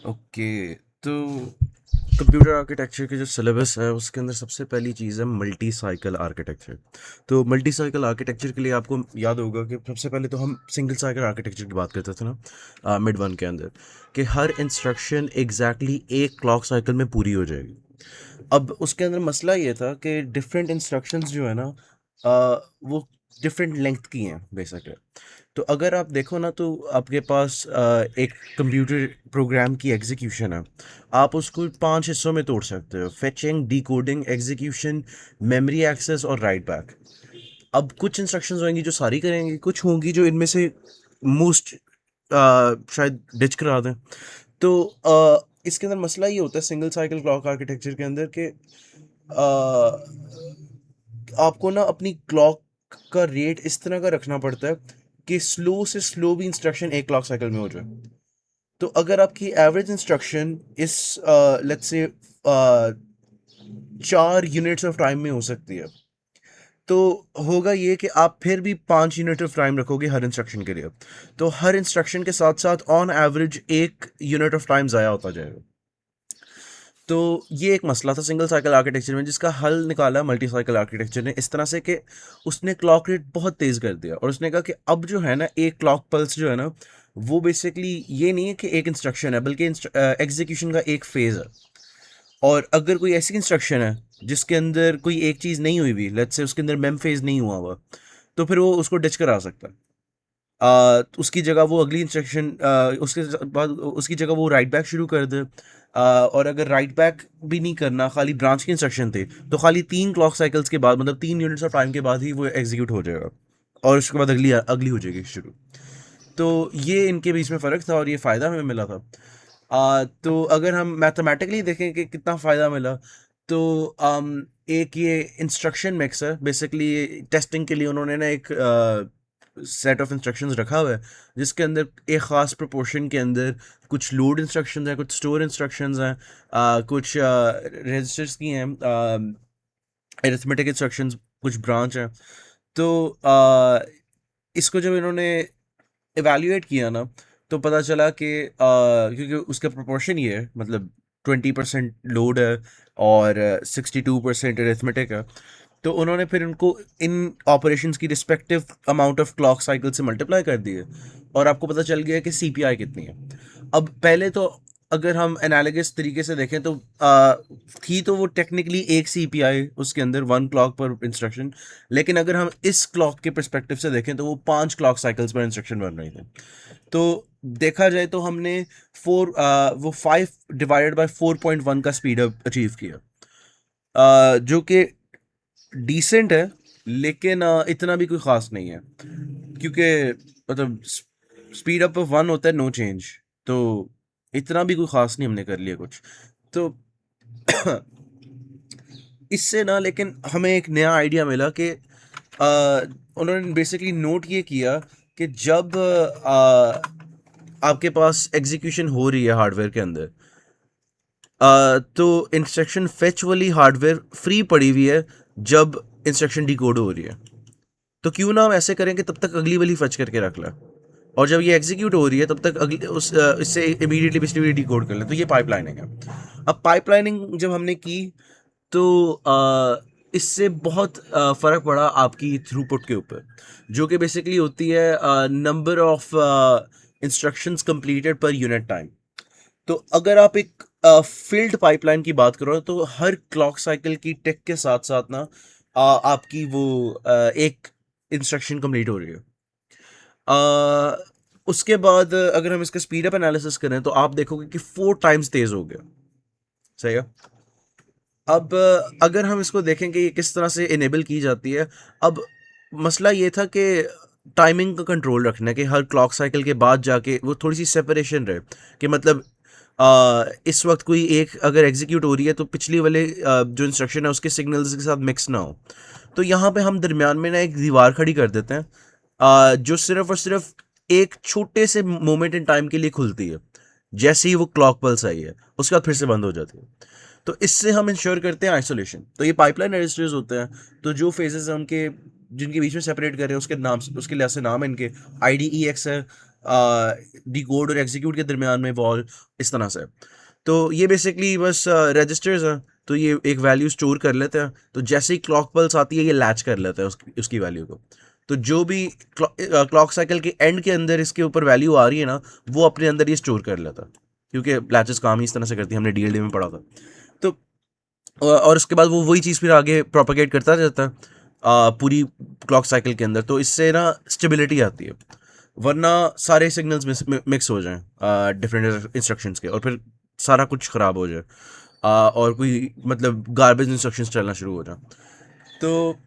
Okay. तो computer architecture के जो सिलेबस है उसके अंदर सबसे पहली चीज़ है मल्टी साइकिल आर्किटेक्चर। तो मल्टी साइकिल आर्किटेक्चर के लिए आपको याद होगा कि सबसे पहले तो हम सिंगल साइकिल आर्किटेक्चर की बात करते थे ना मिड वन के अंदर, कि हर इंस्ट्रक्शन एग्जैक्टली एक क्लॉक साइकिल में पूरी हो जाएगी। अब उसके अंदर मसला ये था कि डिफरेंट इंस्ट्रक्शंस जो है ना वो डिफरेंट लेंथ की हैं बेसिकली। तो अगर आप देखो ना तो आपके पास एक कंप्यूटर प्रोग्राम की एग्जीक्यूशन है। आप उसको 5 हिस्सों में तोड़ सकते हो: fetching, decoding, execution, memory access और राइट बैक। अब कुछ इंस्ट्रक्शंस होंगी जो सारी करेंगी, कुछ होंगी जो इनमें से मोस्ट शायद डिच करा दें। तो इसके अंदर मसला ये होता है सिंगल साइकिल क्लॉक आर्किटेक्चर के अंदर कि आपको ना अपनी क्लॉक का रेट इस तरह का रखना पड़ता है कि स्लो से स्लो भी इंस्ट्रक्शन एक क्लॉक साइकिल में हो जाए। तो अगर आपकी एवरेज इंस्ट्रक्शन इस let's say 4 units of time में हो सकती है, तो होगा ये कि आप फिर भी 5 यूनिट ऑफ टाइम रखोगे हर इंस्ट्रक्शन के लिए। तो हर इंस्ट्रक्शन के साथ साथ on average 1 unit of time ज़ाया होता जाएगा। तो ये एक मसला था सिंगल साइकिल आर्किटेक्चर में, जिसका हल निकाला मल्टी साइकिल आर्किटेक्चर ने इस तरह से कि उसने क्लॉक रेट बहुत तेज़ कर दिया और उसने कहा कि अब जो है ना एक क्लॉक पल्स जो है ना वो बेसिकली ये नहीं है कि एक इंस्ट्रक्शन है, बल्कि एग्जीक्यूशन का एक फेज़ है। और अगर कोई ऐसी इंस्ट्रक्शन है जिसके अंदर कोई एक चीज़ नहीं हुई हुई, लेट्स से उसके अंदर मेम फेज़ नहीं हुआ हुआ, तो फिर वो उसको डिच करा सकता है। उसकी जगह वो अगली इंस्ट्रक्शन उसके बाद उसकी जगह वो राइट बैक शुरू कर दे। और अगर राइट बैक भी नहीं करना, खाली ब्रांच की इंस्ट्रक्शन थे, तो खाली 3 क्लॉक साइकिल्स के बाद, मतलब 3 यूनिट्स ऑफ टाइम के बाद ही वो एग्जीक्यूट हो जाएगा और उसके बाद अगली अगली हो जाएगी शुरू। तो ये इनके बीच में फ़र्क था और ये फ़ायदा हमें मिला था। तो अगर हम मैथमेटिकली देखें कि कितना फ़ायदा मिला, तो एक ये इंस्ट्रक्शन मिक्स है बेसिकली। टेस्टिंग के लिए उन्होंने ना एक सेट ऑफ इंस्ट्रक्शंस रखा हुआ है जिसके अंदर एक ख़ास प्रोपोर्शन के अंदर कुछ लोड इंस्ट्रक्शंस हैं, कुछ स्टोर इंस्ट्रक्शंस हैं, कुछ रजिस्टर्स की हैं, अरिथमेटिक इंस्ट्रक्शंस, कुछ ब्रांच हैं। तो इसको जब इन्होंने इवैल्यूएट किया ना, तो पता चला कि क्योंकि उसका प्रोपोर्शन ये है, मतलब 20% लोड है और 62% अरिथमेटिक है। तो उन्होंने फिर उनको इन ऑपरेशंस की respective amount of clock cycle से मल्टीप्लाई कर दिए और आपको पता चल गया कि सीपीआई कितनी है। अब पहले तो अगर हम एनालिगस तरीके से देखें तो थी तो वो टेक्निकली एक सीपीआई उसके अंदर 1 क्लॉक पर इंस्ट्रक्शन, लेकिन अगर हम इस क्लॉक के परस्पेक्टिव से देखें तो वो 5 क्लॉक साइकिल्स पर इंस्ट्रक्शन बन रही थी। तो देखा जाए तो हमने वो 5 डिवाइडेड बाय 4.1 का स्पीड अचीव किया, जो कि डिसेंट है, लेकिन इतना भी कोई ख़ास नहीं है, क्योंकि मतलब स्पीड अप ऑफ 1 होता है नो चेंज। तो इतना भी कोई ख़ास नहीं हमने कर लिया कुछ। तो इससे ना लेकिन हमें एक नया आइडिया मिला कि उन्होंने बेसिकली नोट ये किया कि जब आपके पास एग्जीक्यूशन हो रही है हार्डवेयर के अंदर, तो इंस्ट्रक्शन फेच वाली हार्डवेयर फ्री पड़ी हुई है जब इंस्ट्रक्शन डिकोड हो रही है। तो क्यों ना हम ऐसे करें कि तब तक अगली वाली फच करके रख लें, और जब ये एग्जीक्यूट हो रही है तब तक अगली इससे इमीडिएटली पिछली वाली डिकोड कर लें। तो ये पाइपलाइनिंग है। अब पाइपलाइनिंग जब हमने की तो इससे बहुत फ़र्क पड़ा आपकी थ्रूपुट के ऊपर, जो कि बेसिकली होती है number of instructions completed per unit time. तो अगर आप एक फील्ड पाइपलाइन की बात करो तो हर क्लॉक साइकिल की टिक के साथ साथ ना आपकी वो एक इंस्ट्रक्शन कंप्लीट हो रही है। उसके बाद अगर हम इसका स्पीड अप एनालिसिस करें तो आप देखोगे कि 4 टाइम्स तेज हो गया। सही है। अब अगर हम इसको देखें कि ये किस तरह से इनेबल की जाती है। अब मसला ये था कि टाइमिंग का कंट्रोल रखना है कि हर क्लॉक साइकिल के बाद जाके वो थोड़ी सी सेपरेशन रहे, कि मतलब इस वक्त कोई एक अगर एग्जीक्यूट हो रही है तो पिछली वाले जो इंस्ट्रक्शन है उसके सिग्नल्स के साथ मिक्स ना हो। तो यहाँ पे हम दरमियान में ना एक दीवार खड़ी कर देते हैं, जो सिर्फ और सिर्फ एक छोटे से मोमेंट इन टाइम के लिए खुलती है। जैसे ही वो क्लॉक पल्स आई है उसके बाद फिर से बंद हो जाती है। तो इससे हम इंश्योर करते हैं आइसोलेशन। तो ये पाइपलाइन रजिस्टर्स होते हैं, तो जो फेजेस हैं उनके जिनके बीच में सेपरेट कर रहे हैं उसके नाम, उसके लिहाज से नाम है इनके। आई डी ई एक्स है, डिकोड और एग्जीक्यूट के दरमियान में वॉल इस तरह से। तो ये बेसिकली बस रजिस्टर्स हैं। तो ये एक वैल्यू स्टोर कर लेते हैं, तो जैसे ही क्लॉक पल्स आती है ये लैच कर लेता है उसकी वैल्यू को। तो जो भी क्लॉक साइकिल के एंड के अंदर इसके ऊपर वैल्यू आ रही है ना, वो अपने अंदर ये स्टोर कर लेता है, क्योंकि लैचेस काम ही इस तरह से करती है, हमने डीएलडी में पढ़ा था। तो और उसके बाद वो वही चीज़ फिर आगे प्रोपेगेट करता जाता है पूरी क्लॉक साइकिल के अंदर। तो इससे ना स्टेबिलिटी आती है, वरना सारे सिग्नल्स मिक्स हो जाएं डिफरेंट इंस्ट्रक्शंस के, और फिर सारा कुछ ख़राब हो जाए और कोई मतलब गार्बेज इंस्ट्रक्शंस चलना शुरू हो जाए। तो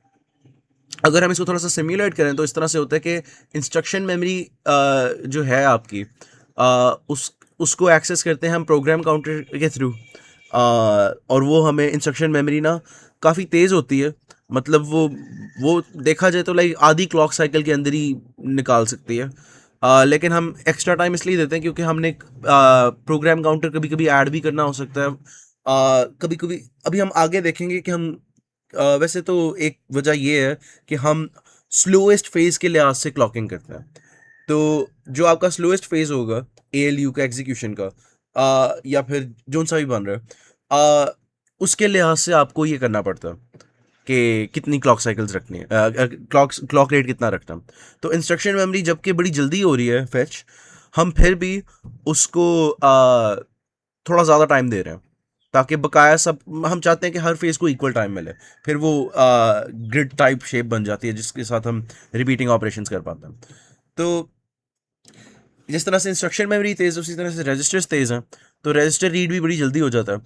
अगर हम इसको थोड़ा सा सिम्युलेट करें तो इस तरह से होता है कि इंस्ट्रक्शन मेमोरी जो है आपकी, उसको एक्सेस करते हैं हम प्रोग्राम काउंटर के थ्रू, और वो हमें इंस्ट्रक्शन मेमोरी ना काफ़ी तेज़ होती है। मतलब वो देखा जाए तो लाइक आधी क्लॉक साइकिल के अंदर ही निकाल सकती है। लेकिन हम एक्स्ट्रा टाइम इसलिए देते हैं क्योंकि हमने प्रोग्राम काउंटर कभी कभी ऐड भी करना हो सकता है। कभी कभी अभी हम आगे देखेंगे कि हम वैसे तो एक वजह ये है कि हम स्लोएस्ट फेज के लिहाज से क्लॉकिंग करते हैं। तो जो आपका स्लोएस्ट फेज होगा एएलयू का एग्जीक्यूशन का, या फिर जोन सा भी बन रहा है, उसके लिहाज से आपको ये करना पड़ता है कि कितनी क्लॉक साइकिल्स रखनी है, क्लॉक रेट कितना रखना है। तो इंस्ट्रक्शन मेमोरी जबकि बड़ी जल्दी हो रही है फेच, हम फिर भी उसको थोड़ा ज़्यादा टाइम दे रहे हैं, ताकि बकाया सब हम चाहते हैं कि हर फेज़ को इक्वल टाइम मिले। फिर वो ग्रिड टाइप शेप बन जाती है जिसके साथ हम रिपीटिंग ऑपरेशंस कर पाते हैं। तो जिस तरह से इंस्ट्रक्शन मेमोरी तेज़ है उसी तरह से रजिस्टर्स तेज़ हैं, तो रजिस्टर रीड भी बड़ी जल्दी हो जाता है।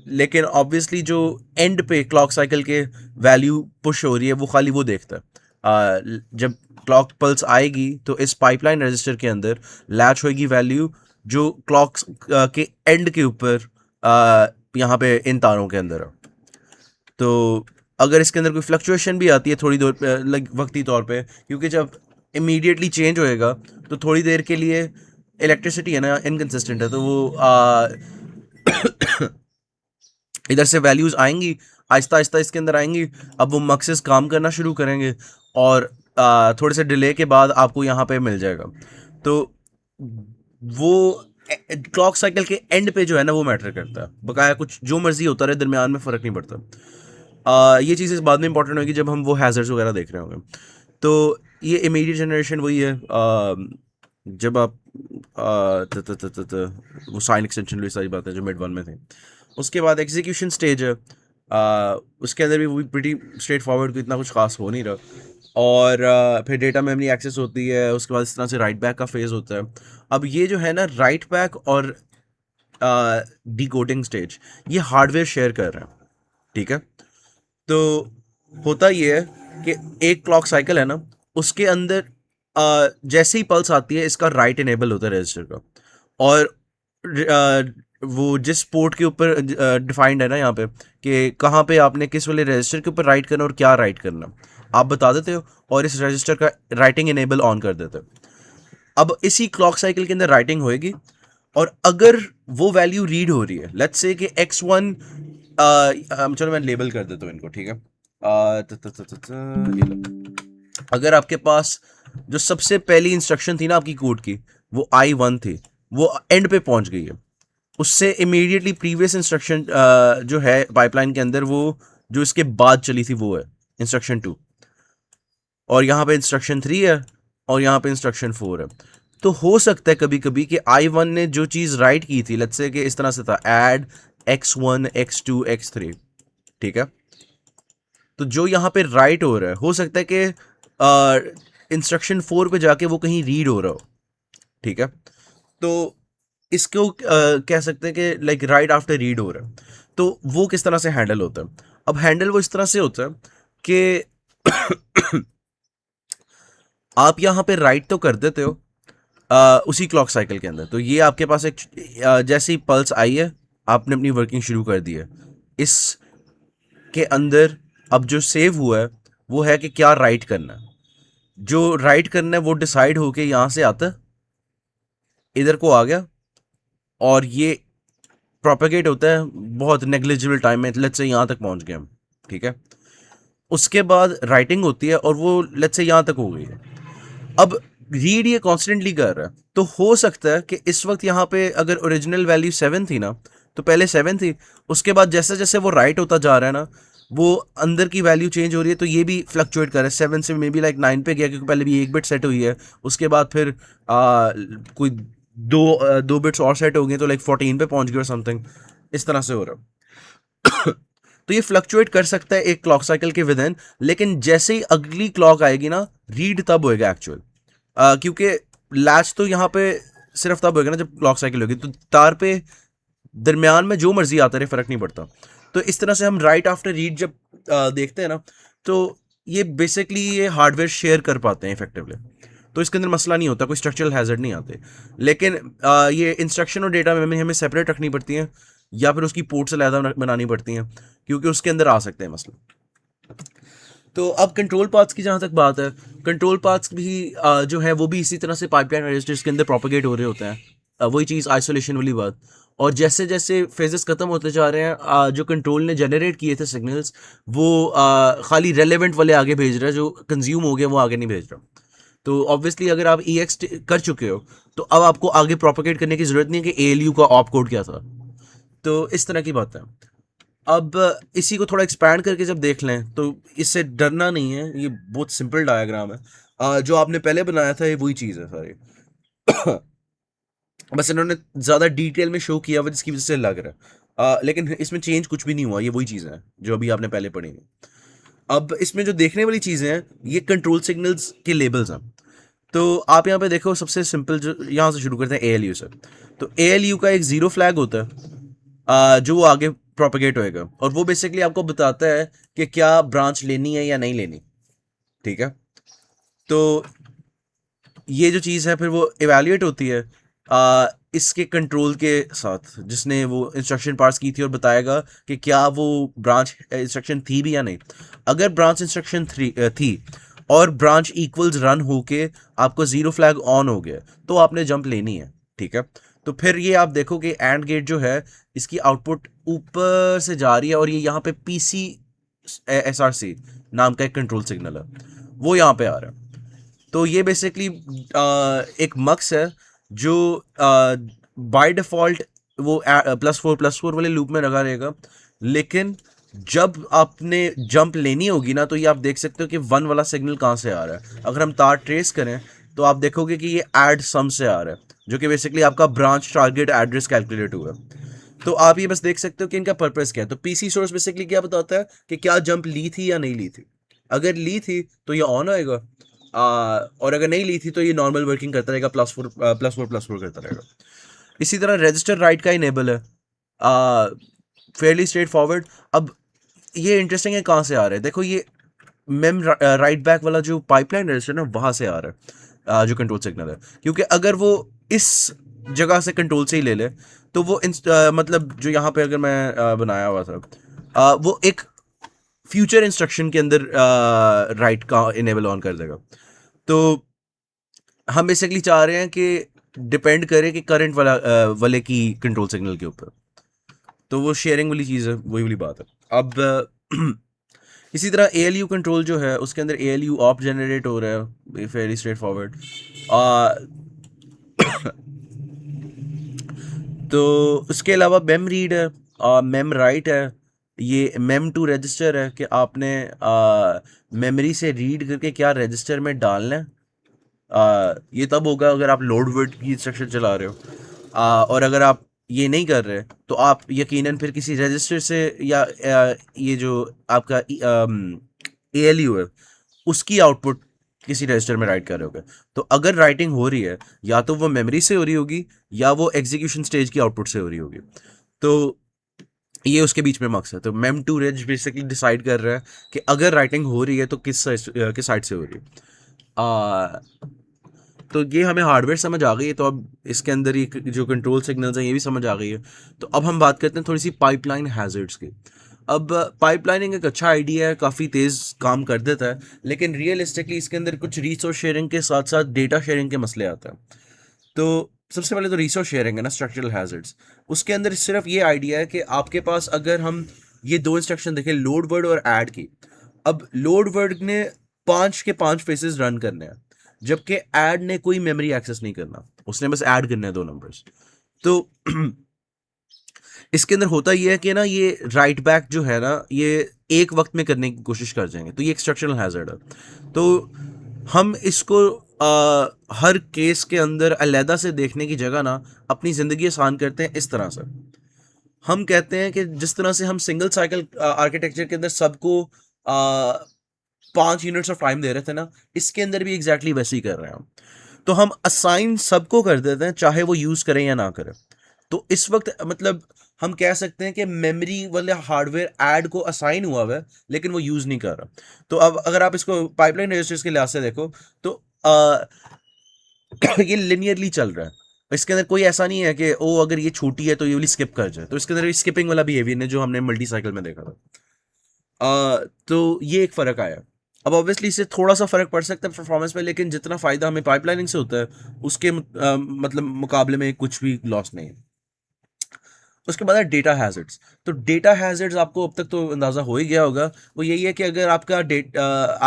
लेकिन ऑब्वियसली जो एंड पे क्लॉक साइकिल के वैल्यू पुश हो रही है वो खाली वो देखता है। जब क्लॉक पल्स आएगी तो इस पाइपलाइन रजिस्टर के अंदर लैच होएगी वैल्यू जो क्लॉक के एंड के ऊपर यहाँ पे इन तारों के अंदर है। तो अगर इसके अंदर कोई फ्लक्चुएशन भी आती है थोड़ी देर लाइक वक्ती तौर पे, क्योंकि जब इमीडिएटली चेंज होएगा तो थोड़ी देर के लिए इलेक्ट्रिसिटी है ना इनकन्सिस्टेंट है, तो वो इधर से वैल्यूज़ आएंगी आहिस्ता आहिस्ता इसके अंदर आएंगी। अब वो मक्सेस काम करना शुरू करेंगे और थोड़े से डिले के बाद आपको यहाँ पे मिल जाएगा। तो वो क्लॉक साइकिल के एंड पे जो है ना वो मैटर करता है, बकाया कुछ जो मर्जी होता रहे दरमियान में फ़र्क नहीं पड़ता। ये चीज़ इस बाद में इंपॉर्टेंट होगी जब हम वो हैज़र्ड्स वगैरह देख रहे होंगे। तो ये इमीडिएट जनरेशन वही है, जब आप वो साइन एक्सटेंशन वाली सारी बात है जो मिड वन में थे। उसके बाद एग्जीक्यूशन स्टेज है, उसके अंदर भी वो प्रीटी स्ट्रेट फॉरवर्ड को इतना कुछ खास हो नहीं रहा। और फिर डेटा मेमोरी एक्सेस होती है, उसके बाद इस तरह से राइट बैक का फेज़ होता है। अब ये जो है ना राइट बैक और डिकोडिंग स्टेज, ये हार्डवेयर शेयर कर रहे हैं, ठीक है। तो होता ये है कि एक क्लॉक साइकिल है ना, उसके अंदर जैसे ही पल्स आती है इसका राइट इनेबल होता है रजिस्टर का, और वो जिस पोर्ट के ऊपर डिफाइंड है ना यहाँ पे कि कहाँ पे आपने किस वाले रजिस्टर के ऊपर राइट करना और क्या राइट करना, आप बता देते हो और इस रजिस्टर का राइटिंग इनेबल ऑन कर देते हो। अब इसी क्लॉक साइकिल के अंदर राइटिंग होएगी, और अगर वो वैल्यू रीड हो रही है, लेट्स से कि x1, चलो मैं लेबल कर देता हूँ इनको, ठीक है। ये लो। अगर आपके पास जो सबसे पहली इंस्ट्रक्शन थी ना आपकी कोड की, वो I1 थी, वो एंड पे पहुंच गई है, उससे इमीडिएटली प्रीवियस इंस्ट्रक्शन जो है पाइपलाइन के अंदर, वो जो इसके बाद चली थी वो है इंस्ट्रक्शन 2, और यहाँ पे इंस्ट्रक्शन 3 है और यहाँ पे इंस्ट्रक्शन 4 है। तो हो सकता है कभी कभी कि I1 ने जो चीज़ राइट की थी, लेट्स से कि इस तरह से था ऐड x1 x2 x3, ठीक है। तो जो यहाँ पे राइट हो रहा है, हो सकता है कि इंस्ट्रक्शन 4 पे जाके वो कहीं रीड हो रहा हो, ठीक है। तो इसको कह सकते हैं कि लाइक राइट आफ्टर रीड हो रहा है। तो वो किस तरह से हैंडल होता है? अब हैंडल वो इस तरह से होता है कि आप यहाँ पे राइट तो कर देते हो उसी क्लॉक साइकिल के अंदर। तो ये आपके पास एक जैसी पल्स आई है, आपने अपनी वर्किंग शुरू कर दी है। इस के अंदर अब जो सेव हुआ है वो है कि क्या राइट करना है। जो राइट करना है वो डिसाइड होके यहाँ से आता है, इधर को आ गया, और ये प्रोपेगेट होता है बहुत नेग्लिजिबल टाइम में, लेट्स से यहाँ तक पहुँच गए हम, ठीक है। उसके बाद राइटिंग होती है और वो लेट्स से यहाँ तक हो गई है। अब रीड ये कॉन्स्टेंटली कर रहा है, तो हो सकता है कि इस वक्त यहाँ पे अगर ओरिजिनल वैल्यू 7 थी ना, तो पहले 7 थी, उसके बाद जैसे जैसे वो राइट होता जा रहा है ना, वो अंदर की वैल्यू चेंज हो रही है, तो ये भी फ्लक्चुएट कर रहा है, 7 से मे बी लाइक 9 पे गया, क्योंकि पहले भी एक बिट सेट हुई है, उसके बाद फिर कोई दो बिट्स और सेट हो गए, तो लाइक 14 पे पहुंच गया समथिंग, इस तरह से हो रहा है। तो ये फ्लक्चुएट कर सकता है एक क्लॉक साइकिल के विद इन, लेकिन जैसे ही अगली क्लॉक आएगी ना, रीड तब होएगा एक्चुअल, क्योंकि लैच तो यहाँ पे सिर्फ तब होगा ना जब क्लॉक साइकिल होगी, तो तार पे दरमियान में जो मर्जी आता रहे, फर्क नहीं पड़ता। तो इस तरह से हम राइट आफ्टर रीड जब देखते हैं ना, तो ये बेसिकली ये हार्डवेयर शेयर कर पाते हैं इफेक्टिवली, तो इसके अंदर मसला नहीं होता, कोई स्ट्रक्चरल हैजर्ड नहीं आते। लेकिन ये इंस्ट्रक्शन और डेटा मेमोरी हमें सेपरेट रखनी पड़ती है, या फिर उसकी पोर्ट्स अलग बनानी पड़ती हैं, क्योंकि उसके अंदर आ सकते हैं मसले। तो अब कंट्रोल पाथ्स की जहाँ तक बात है, कंट्रोल पाथ्स भी जो है वो भी इसी तरह से पाइपलाइन रजिस्टर्स के अंदर प्रोपेगेट हो रहे होते हैं, वही चीज़ आइसोलेशन वाली बात। और जैसे जैसे फेजेस खत्म होते जा रहे हैं, जो कंट्रोल ने जनरेट किए थे सिग्नल्स, वो खाली रेलेवेंट वाले आगे भेज रहा है, जो कंज्यूम हो गया वो आगे नहीं भेज रहा। तो ऑब्वियसली अगर आप ई एक्स कर चुके हो, तो अब आपको आगे प्रोपेगेट करने की ज़रूरत नहीं है कि ए एल यू का ऑप कोड क्या था। तो इस तरह की बात है। अब इसी को थोड़ा एक्सपैंड करके जब देख लें, तो इससे डरना नहीं है, ये बहुत सिंपल डायग्राम है। जो आपने पहले बनाया था ये वही चीज़ है सारी। बस इन्होंने ज़्यादा डिटेल में शो किया हुआ, जिसकी वजह से लग रहा है, लेकिन इसमें चेंज कुछ भी नहीं हुआ, ये वही चीज़ें हैं जो अभी आपने पहले पढ़ी हैं। अब इसमें जो देखने वाली चीज़ें हैं, ये कंट्रोल सिग्नल्स के लेबल्स हैं। तो आप यहाँ पे देखो, सबसे सिंपल जो यहाँ से शुरू करते हैं ए एल यू से। तो ए एल यू का एक ज़ीरो फ्लैग होता है, जो वो आगे प्रोपेगेट होएगा, और वो बेसिकली आपको बताता है कि क्या ब्रांच लेनी है या नहीं लेनी। ठीक है, तो ये जो चीज़ है फिर वो इवेल्युएट होती है इसके कंट्रोल के साथ, जिसने वो इंस्ट्रक्शन पास की थी, और बताएगा कि क्या वो ब्रांच इंस्ट्रक्शन थी भी या नहीं। अगर ब्रांच इंस्ट्रक्शन थी और ब्रांच इक्वल्स रन होके आपको ज़ीरो फ्लैग ऑन हो गया, तो आपने जंप लेनी है। ठीक है, तो फिर ये आप देखो कि एंड गेट जो है, इसकी आउटपुट ऊपर से जा रही है, और ये यहाँ पे पीसी एस आर सी नाम का एक कंट्रोल सिग्नल है, वो यहाँ पे आ रहा है। तो ये बेसिकली एक मक्स है जो बाय डिफ़ॉल्ट वो +4 वाले लूप में लगा रहेगा, लेकिन जब आपने जंप लेनी होगी ना, तो ये आप देख सकते हो कि 1 वाला सिग्नल कहाँ से आ रहा है। अगर हम तार ट्रेस करें, तो आप देखोगे कि ये ऐड सम से आ रहा है, जो कि बेसिकली आपका ब्रांच टारगेट एड्रेस कैलकुलेट हुआ है। तो आप ये बस देख सकते हो कि इनका पर्पस क्या है। तो पीसी सोर्स बेसिकली क्या बताता है कि क्या जंप ली थी या नहीं ली थी। अगर ली थी तो ये ऑन होएगा, और अगर नहीं ली थी तो ये नॉर्मल वर्किंग करता रहेगा, +4 करता रहेगा। इसी तरह रजिस्टर राइट का इनेबल है, फेयरली स्ट्रेट फॉरवर्ड। अब ये इंटरेस्टिंग है, कहाँ से आ रहा है, देखो ये मेम राइट बैक वाला जो पाइपलाइन रजिस्टर ना, वहाँ से आ रहा है, जो कंट्रोल सिग्नल है। क्योंकि अगर वो इस जगह से कंट्रोल से ही ले ले, तो वो मतलब जो यहाँ पे अगर मैं बनाया हुआ था, वो एक फ्यूचर इंस्ट्रक्शन के अंदर राइट का इनेबल ऑन कर देगा। तो हम बेसिकली चाह रहे हैं कि डिपेंड करे कि करंट वाले की कंट्रोल सिग्नल के ऊपर। तो वो शेयरिंग वाली चीज़ है, वही वाली बात है। अब इसी तरह ए एल यू कंट्रोल जो है, उसके अंदर A L U op generate हो रहा है, वेरी स्ट्रेट फॉरवर्ड। तो उसके अलावा मेम रीड है, मेम राइट है, ये मेम टू रजिस्टर है कि आपने मेमोरी से रीड करके क्या रजिस्टर में डालना है। ये तब होगा अगर आप लोड वर्ड की इंस्ट्रक्शन चला रहे हो, और अगर आप ये नहीं कर रहे, तो आप यकीनन फिर किसी रजिस्टर से, या ये जो आपका ए एल यू है, उसकी आउटपुट किसी रजिस्टर में राइट कर रहे होगे। तो अगर राइटिंग हो रही है, या तो वो मेमोरी से हो रही होगी, या वो एग्जीक्यूशन स्टेज की आउटपुट से हो रही होगी। तो ये उसके बीच में मक्स है। तो mem to reg basically decide कर रहा है कि अगर राइटिंग हो रही है तो किस साइड से हो रही है। तो ये हमें हार्डवेयर समझ आ गई है, तो अब इसके अंदर ये जो कंट्रोल सिग्नल्स हैं ये भी समझ आ गई है। तो अब हम बात करते हैं थोड़ी सी पाइपलाइन हैजर्ड्स की। अब पाइपलाइनिंग एक अच्छा आइडिया है, काफ़ी तेज़ काम कर देता है, लेकिन रियलिस्टिकली इसके अंदर कुछ रिसोर्स शेयरिंग के साथ साथ डेटा शेयरिंग के मसले आते हैं। तो सबसे पहले तो रिसोर्स शेयरिंग है ना, स्ट्रक्चरल हैजर्ड्स। उसके अंदर सिर्फ ये आइडिया है कि आपके पास अगर हम ये दो इंस्ट्रक्शन देखें, लोड वर्ड और ऐड की। अब लोड वर्ड ने 5 के 5 फेसेस रन करने हैं, जबकि ऐड ने कोई मेमोरी एक्सेस नहीं करना, उसने बस ऐड करना है दो नंबर्स। तो इसके अंदर होता ये है कि ना ये राइट बैक जो है ना ये एक वक्त में करने की कोशिश कर जाएंगे, तो ये एक स्ट्रक्चरल हैजर्ड है। तो हम इसको हर केस के अंदर अलहदा से देखने की जगह ना अपनी ज़िंदगी आसान करते हैं इस तरह से। हम कहते हैं कि जिस तरह से हम सिंगल साइकिल आर्किटेक्चर के अंदर सबको 5 यूनिट्स ऑफ टाइम दे रहे थे ना, इसके अंदर भी एग्जैक्टली वैसे ही कर रहे हैं हम। तो हम असाइन सबको कर देते हैं चाहे वो यूज़ करें या ना करें। तो इस वक्त मतलब हम कह सकते हैं कि मेमोरी वाले हार्डवेयर ऐड को असाइन हुआ हुआ है लेकिन वो यूज़ नहीं कर रहा। तो अब अगर आप इसको पाइपलाइन रजिस्टर्स के लिहाज से देखो तो ये लिनियरली चल रहा है। इसके अंदर कोई ऐसा नहीं है कि ओ अगर ये छोटी है तो ये वाली स्किप कर जाए, तो इसके अंदर स्किपिंग वाला बिहेवियर है जो हमने मल्टी साइकिल में देखा था। तो ये एक फ़र्क आया। अब ऑब्वियसली इससे थोड़ा सा फ़र्क पड़ सकता है परफॉर्मेंस पे, लेकिन जितना फ़ायदा हमें पाइपलाइनिंग से होता है उसके मतलब मुकाबले में कुछ भी लॉस नहीं है। उसके बाद है डेटा हैजर्ड्स। तो डेटा हैजर्ड्स आपको अब तक तो अंदाज़ा हो ही गया होगा। वो यही है कि अगर आपका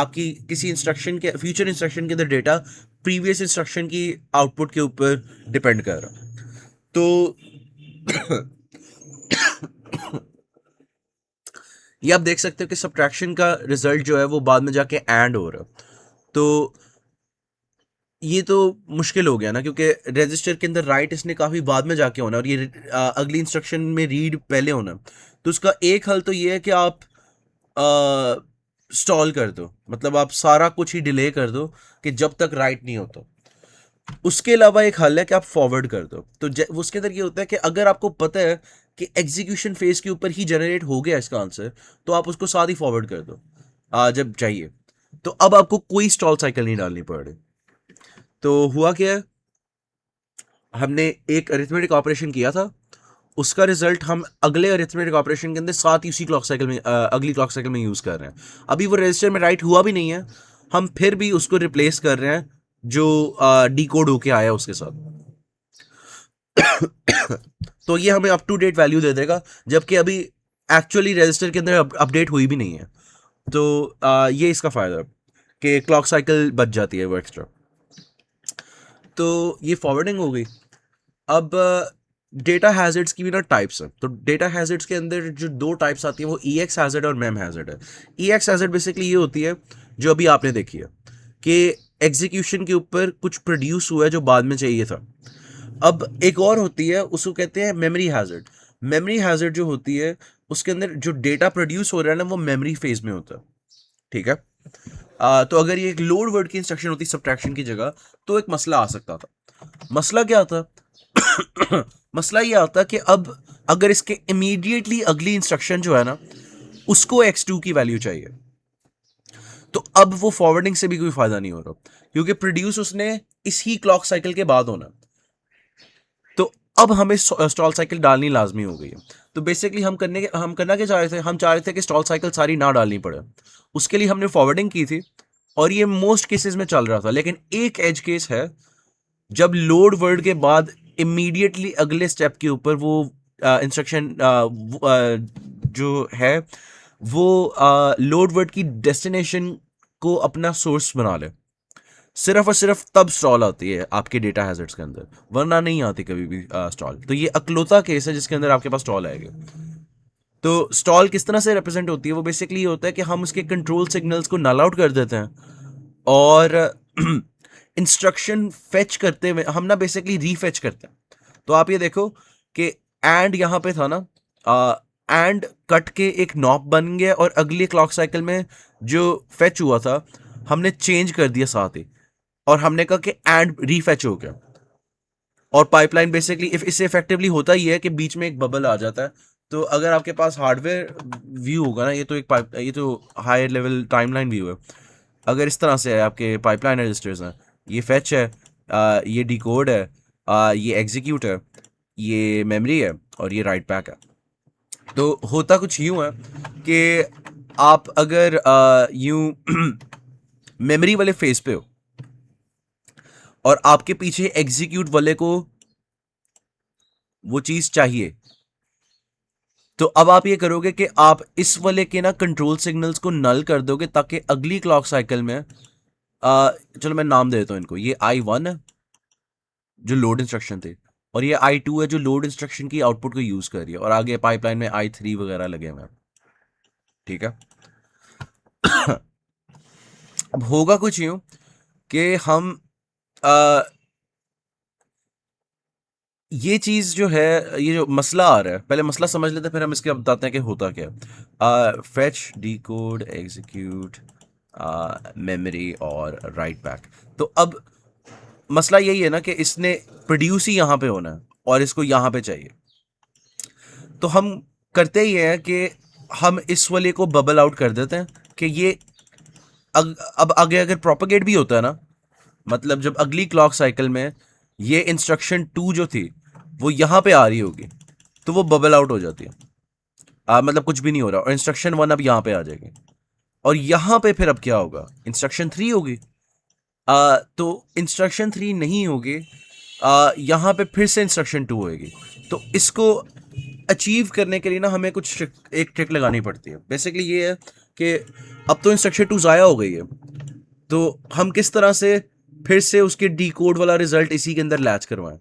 आपकी किसी इंस्ट्रक्शन के फ्यूचर इंस्ट्रक्शन के अंदर डेटा प्रीवियस इंस्ट्रक्शन की आउटपुट के ऊपर डिपेंड कर रहा, तो ये आप देख सकते हो कि सब्ट्रैक्शन का रिजल्ट जो है वो बाद में जाके एंड हो रहा है। तो ये तो मुश्किल हो गया ना, क्योंकि रजिस्टर के अंदर राइट इसने काफ़ी बाद में जाके होना और ये अगली इंस्ट्रक्शन में रीड पहले होना। तो उसका एक हल तो ये है कि आप स्टॉल कर दो, मतलब आप सारा कुछ ही डिले कर दो कि जब तक राइट नहीं होता। उसके अलावा एक हल है कि आप फॉरवर्ड कर दो। तो उसके अंदर ये होता है कि अगर आपको पता है कि एग्जीक्यूशन फेज के ऊपर ही जनरेट हो गया इसका आंसर, तो आप उसको साथ ही फॉरवर्ड कर दो जब चाहिए। तो अब आपको कोई स्टॉल साइकिल नहीं डालनी पड़ रही। तो हुआ क्या है, हमने एक अरिथमेटिक ऑपरेशन किया था, उसका रिजल्ट हम अगले अरिथमेटिक ऑपरेशन के अंदर साथ ही उसी क्लॉक साइकिल में अगली क्लॉक साइकिल में यूज़ कर रहे हैं। अभी वो रजिस्टर में राइट हुआ भी नहीं है, हम फिर भी उसको रिप्लेस कर रहे हैं जो डी कोड होके आया उसके साथ। तो ये हमें अप टू डेट वैल्यू दे देगा, जबकि अभी एक्चुअली रजिस्टर के अंदर अपडेट हुई भी नहीं है। तो ये इसका फ़ायदा है कि क्लॉक साइकिल बच जाती है वो एक्स्ट्रा। तो ये फॉरवर्डिंग हो गई। अब डेटा हैजर्ड्स की भी ना टाइप्स हैं। तो डेटा हैजर्ड्स के अंदर जो दो टाइप्स आती हैं वो ई एक्स हैजर्ड और मैम हैजर्ड है। ई एक्स हैजर्ड बेसिकली ये होती है जो अभी आपने देखी है कि एग्जीक्यूशन के ऊपर कुछ प्रोड्यूस हुआ है जो बाद में चाहिए था। अब एक और होती है, उसको कहते हैं मेमोरी हैजर्ड। मेमोरी हैजर्ड जो होती है उसके अंदर जो डेटा प्रोड्यूस हो रहा है ना वो मेमोरी फेज में होता है। ठीक है। तो अगर ये एक लोड वर्ड की इंस्ट्रक्शन होती सब्ट्रैक्शन की जगह, तो एक मसला आ सकता था। मसला क्या था? मसला ये आता कि अब अगर इसके इमीडिएटली अगली इंस्ट्रक्शन जो है ना उसको x2 की वैल्यू चाहिए, तो अब वो फॉरवर्डिंग से भी कोई फायदा नहीं हो रहा, क्योंकि प्रोड्यूस उसने इसी क्लॉक साइकिल के बाद होना। तो अब हमें स्टॉल साइकिल डालनी लाजमी हो गई है। तो बेसिकली हम करना क्या चाह रहे थे, हम चाह रहे थे कि स्टॉल साइकिल सारी ना डालनी पड़े। उसके लिए हमने फॉरवर्डिंग की थी और ये मोस्ट केसेस में चल रहा था। लेकिन एक एज केस है जब लोड वर्ड के बाद इमीडिएटली अगले स्टेप के ऊपर वो इंस्ट्रक्शन जो है वो लोड वर्ड की डेस्टिनेशन को अपना सोर्स बना ले। सिर्फ और सिर्फ तब स्टॉल आती है आपके डेटा हैजर्ड्स के अंदर, वरना नहीं आती कभी भी स्टॉल। तो ये अकलौता केस है जिसके अंदर आपके पास स्टॉल आएगा। तो स्टॉल किस तरह से रिप्रेजेंट होती है, वो बेसिकली ये होता है कि हम उसके कंट्रोल सिग्नल्स को नल आउट कर देते हैं और इंस्ट्रक्शन फेच करते हुए हम ना बेसिकली रीफेच करते हैं। तो आप ये देखो कि एंड यहाँ पे था ना, एंड कट के एक नॉप बन गया और अगली क्लॉक साइकिल में जो फेच हुआ था हमने चेंज कर दिया साथ ही, और हमने कहा कि एंड रीफेच हो गया। और पाइपलाइन बेसिकली इससे इफेक्टिवली होता ही है कि बीच में एक बबल आ जाता है। तो अगर आपके पास हार्डवेयर व्यू होगा ना, ये तो हायर लेवल टाइमलाइन व्यू है। अगर इस तरह से है आपके पाइपलाइन रजिस्टर्स हैं, ये फेच है, ये डिकोड है, ये एग्जीक्यूट है, ये मेमोरी है और ये राइट बैक है। तो होता कुछ यूं है कि आप अगर यूं मेमोरी वाले फेज पे हो और आपके पीछे एग्जीक्यूट वाले को वो चीज चाहिए, तो अब आप ये करोगे कि आप इस वाले के ना कंट्रोल सिग्नल्स को नल कर दोगे ताकि अगली क्लॉक साइकिल में चलो मैं नाम दे देता हूँ इनको, ये I1 है जो लोड इंस्ट्रक्शन थे, और ये I2 है जो लोड इंस्ट्रक्शन की आउटपुट को यूज कर रही है, और आगे पाइपलाइन में I3 वगैरह लगे हुए हैं। ठीक है। अब होगा कुछ यूं कि हम आ, ये चीज जो है, ये जो मसला आ रहा है, पहले मसला समझ लेते हैं, फिर हम इसके बताते हैं कि होता क्या है। फेच, डिकोड, एग्जीक्यूट, मेमोरी और राइट बैक। तो अब मसला यही है ना कि इसने प्रोड्यूस ही यहाँ पे होना है और इसको यहाँ पे चाहिए। तो हम करते ही हैं कि हम इस वाले को बबल आउट कर देते हैं कि ये अब आगे अगर प्रोपेगेट भी होता है ना, मतलब जब अगली क्लॉक साइकिल में ये इंस्ट्रक्शन 2 जो थी वो यहाँ पे आ रही होगी तो वो बबल आउट हो जाती है। मतलब कुछ भी नहीं हो रहा, और इंस्ट्रक्शन 1 अब यहाँ पे आ जाएगी, और यहाँ पे फिर अब क्या होगा, इंस्ट्रक्शन 3 होगी। तो इंस्ट्रक्शन 3 नहीं होगी, यहाँ पे फिर से इंस्ट्रक्शन 2 होगी। तो इसको अचीव करने के लिए ना हमें कुछ एक ट्रिक लगानी पड़ती है। बेसिकली ये है कि अब तो इंस्ट्रक्शन 2 ज़ाया हो गई है, तो हम किस तरह से फिर से उसके डी कोड वाला रिजल्ट इसी के अंदर लैच करवाएं।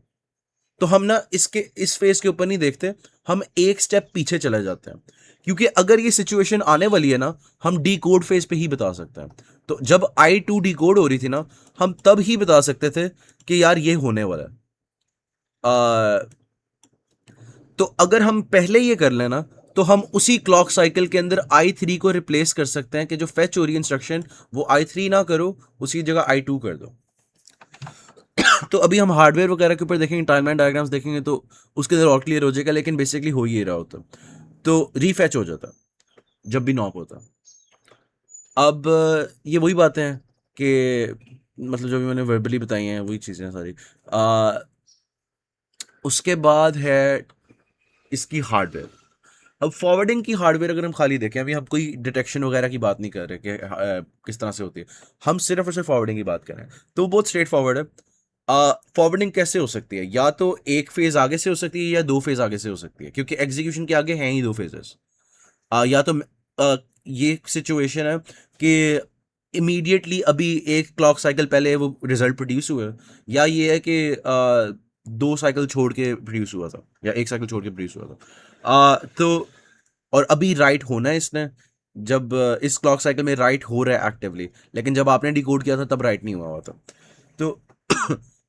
तो हम ना इसके इस फेज के ऊपर नहीं देखते, हम एक स्टेप पीछे चले जाते हैं, क्योंकि अगर ये सिचुएशन आने वाली है ना, हम डी कोड फेज पे ही बता सकते हैं। तो जब I2 डी कोड हो रही थी ना, हम तब ही बता सकते थे कि यार ये होने वाला है। तो अगर हम पहले ये कर लेना, तो हम उसी क्लॉक साइकिल के अंदर I3 को रिप्लेस कर सकते हैं कि जो फेच हो रही इंस्ट्रक्शन वो I3 ना करो, उसी जगह I2 कर दो। तो अभी हम हार्डवेयर वगैरह के ऊपर देखेंगे, टाइमलाइन डायग्राम्स देखेंगे तो उसके अंदर और क्लियर हो जाएगा, लेकिन बेसिकली हो ही रहा होता। तो रीफेच हो जाता जब भी नॉक होता। अब ये वही बातें हैं कि मतलब जो भी मैंने वर्बली बताई हैं वही चीज़ें हैं सारी। उसके बाद है इसकी हार्डवेयर। अब फॉरवर्डिंग की हार्डवेयर अगर हम खाली देखें, अभी हम कोई डिटेक्शन वगैरह की बात नहीं कर रहे कि किस तरह से होती है, हम सिर्फ और सिर्फ फॉरवर्डिंग की बात कर रहे हैं, तो वो बहुत स्ट्रेट फॉरवर्ड है। फॉरवर्डिंग कैसे हो सकती है, या तो एक फेज आगे से हो सकती है या दो फेज आगे से हो सकती है, क्योंकि एग्जीक्यूशन के आगे हैं ही दो फेजेस। या तो ये सिचुएशन है कि इमीडिएटली अभी एक क्लॉक साइकिल पहले वो रिजल्ट प्रोड्यूस हुआ है, या ये है कि दो साइकिल छोड़ के प्रोड्यूस हुआ था या एक साइकिल छोड़ के प्रोड्यूस हुआ था। तो और अभी राइट होना है इसने, जब इस क्लॉक साइकिल में राइट हो रहा है एक्टिवली, लेकिन जब आपने डिकोड किया था तब राइट नहीं हुआ था। तो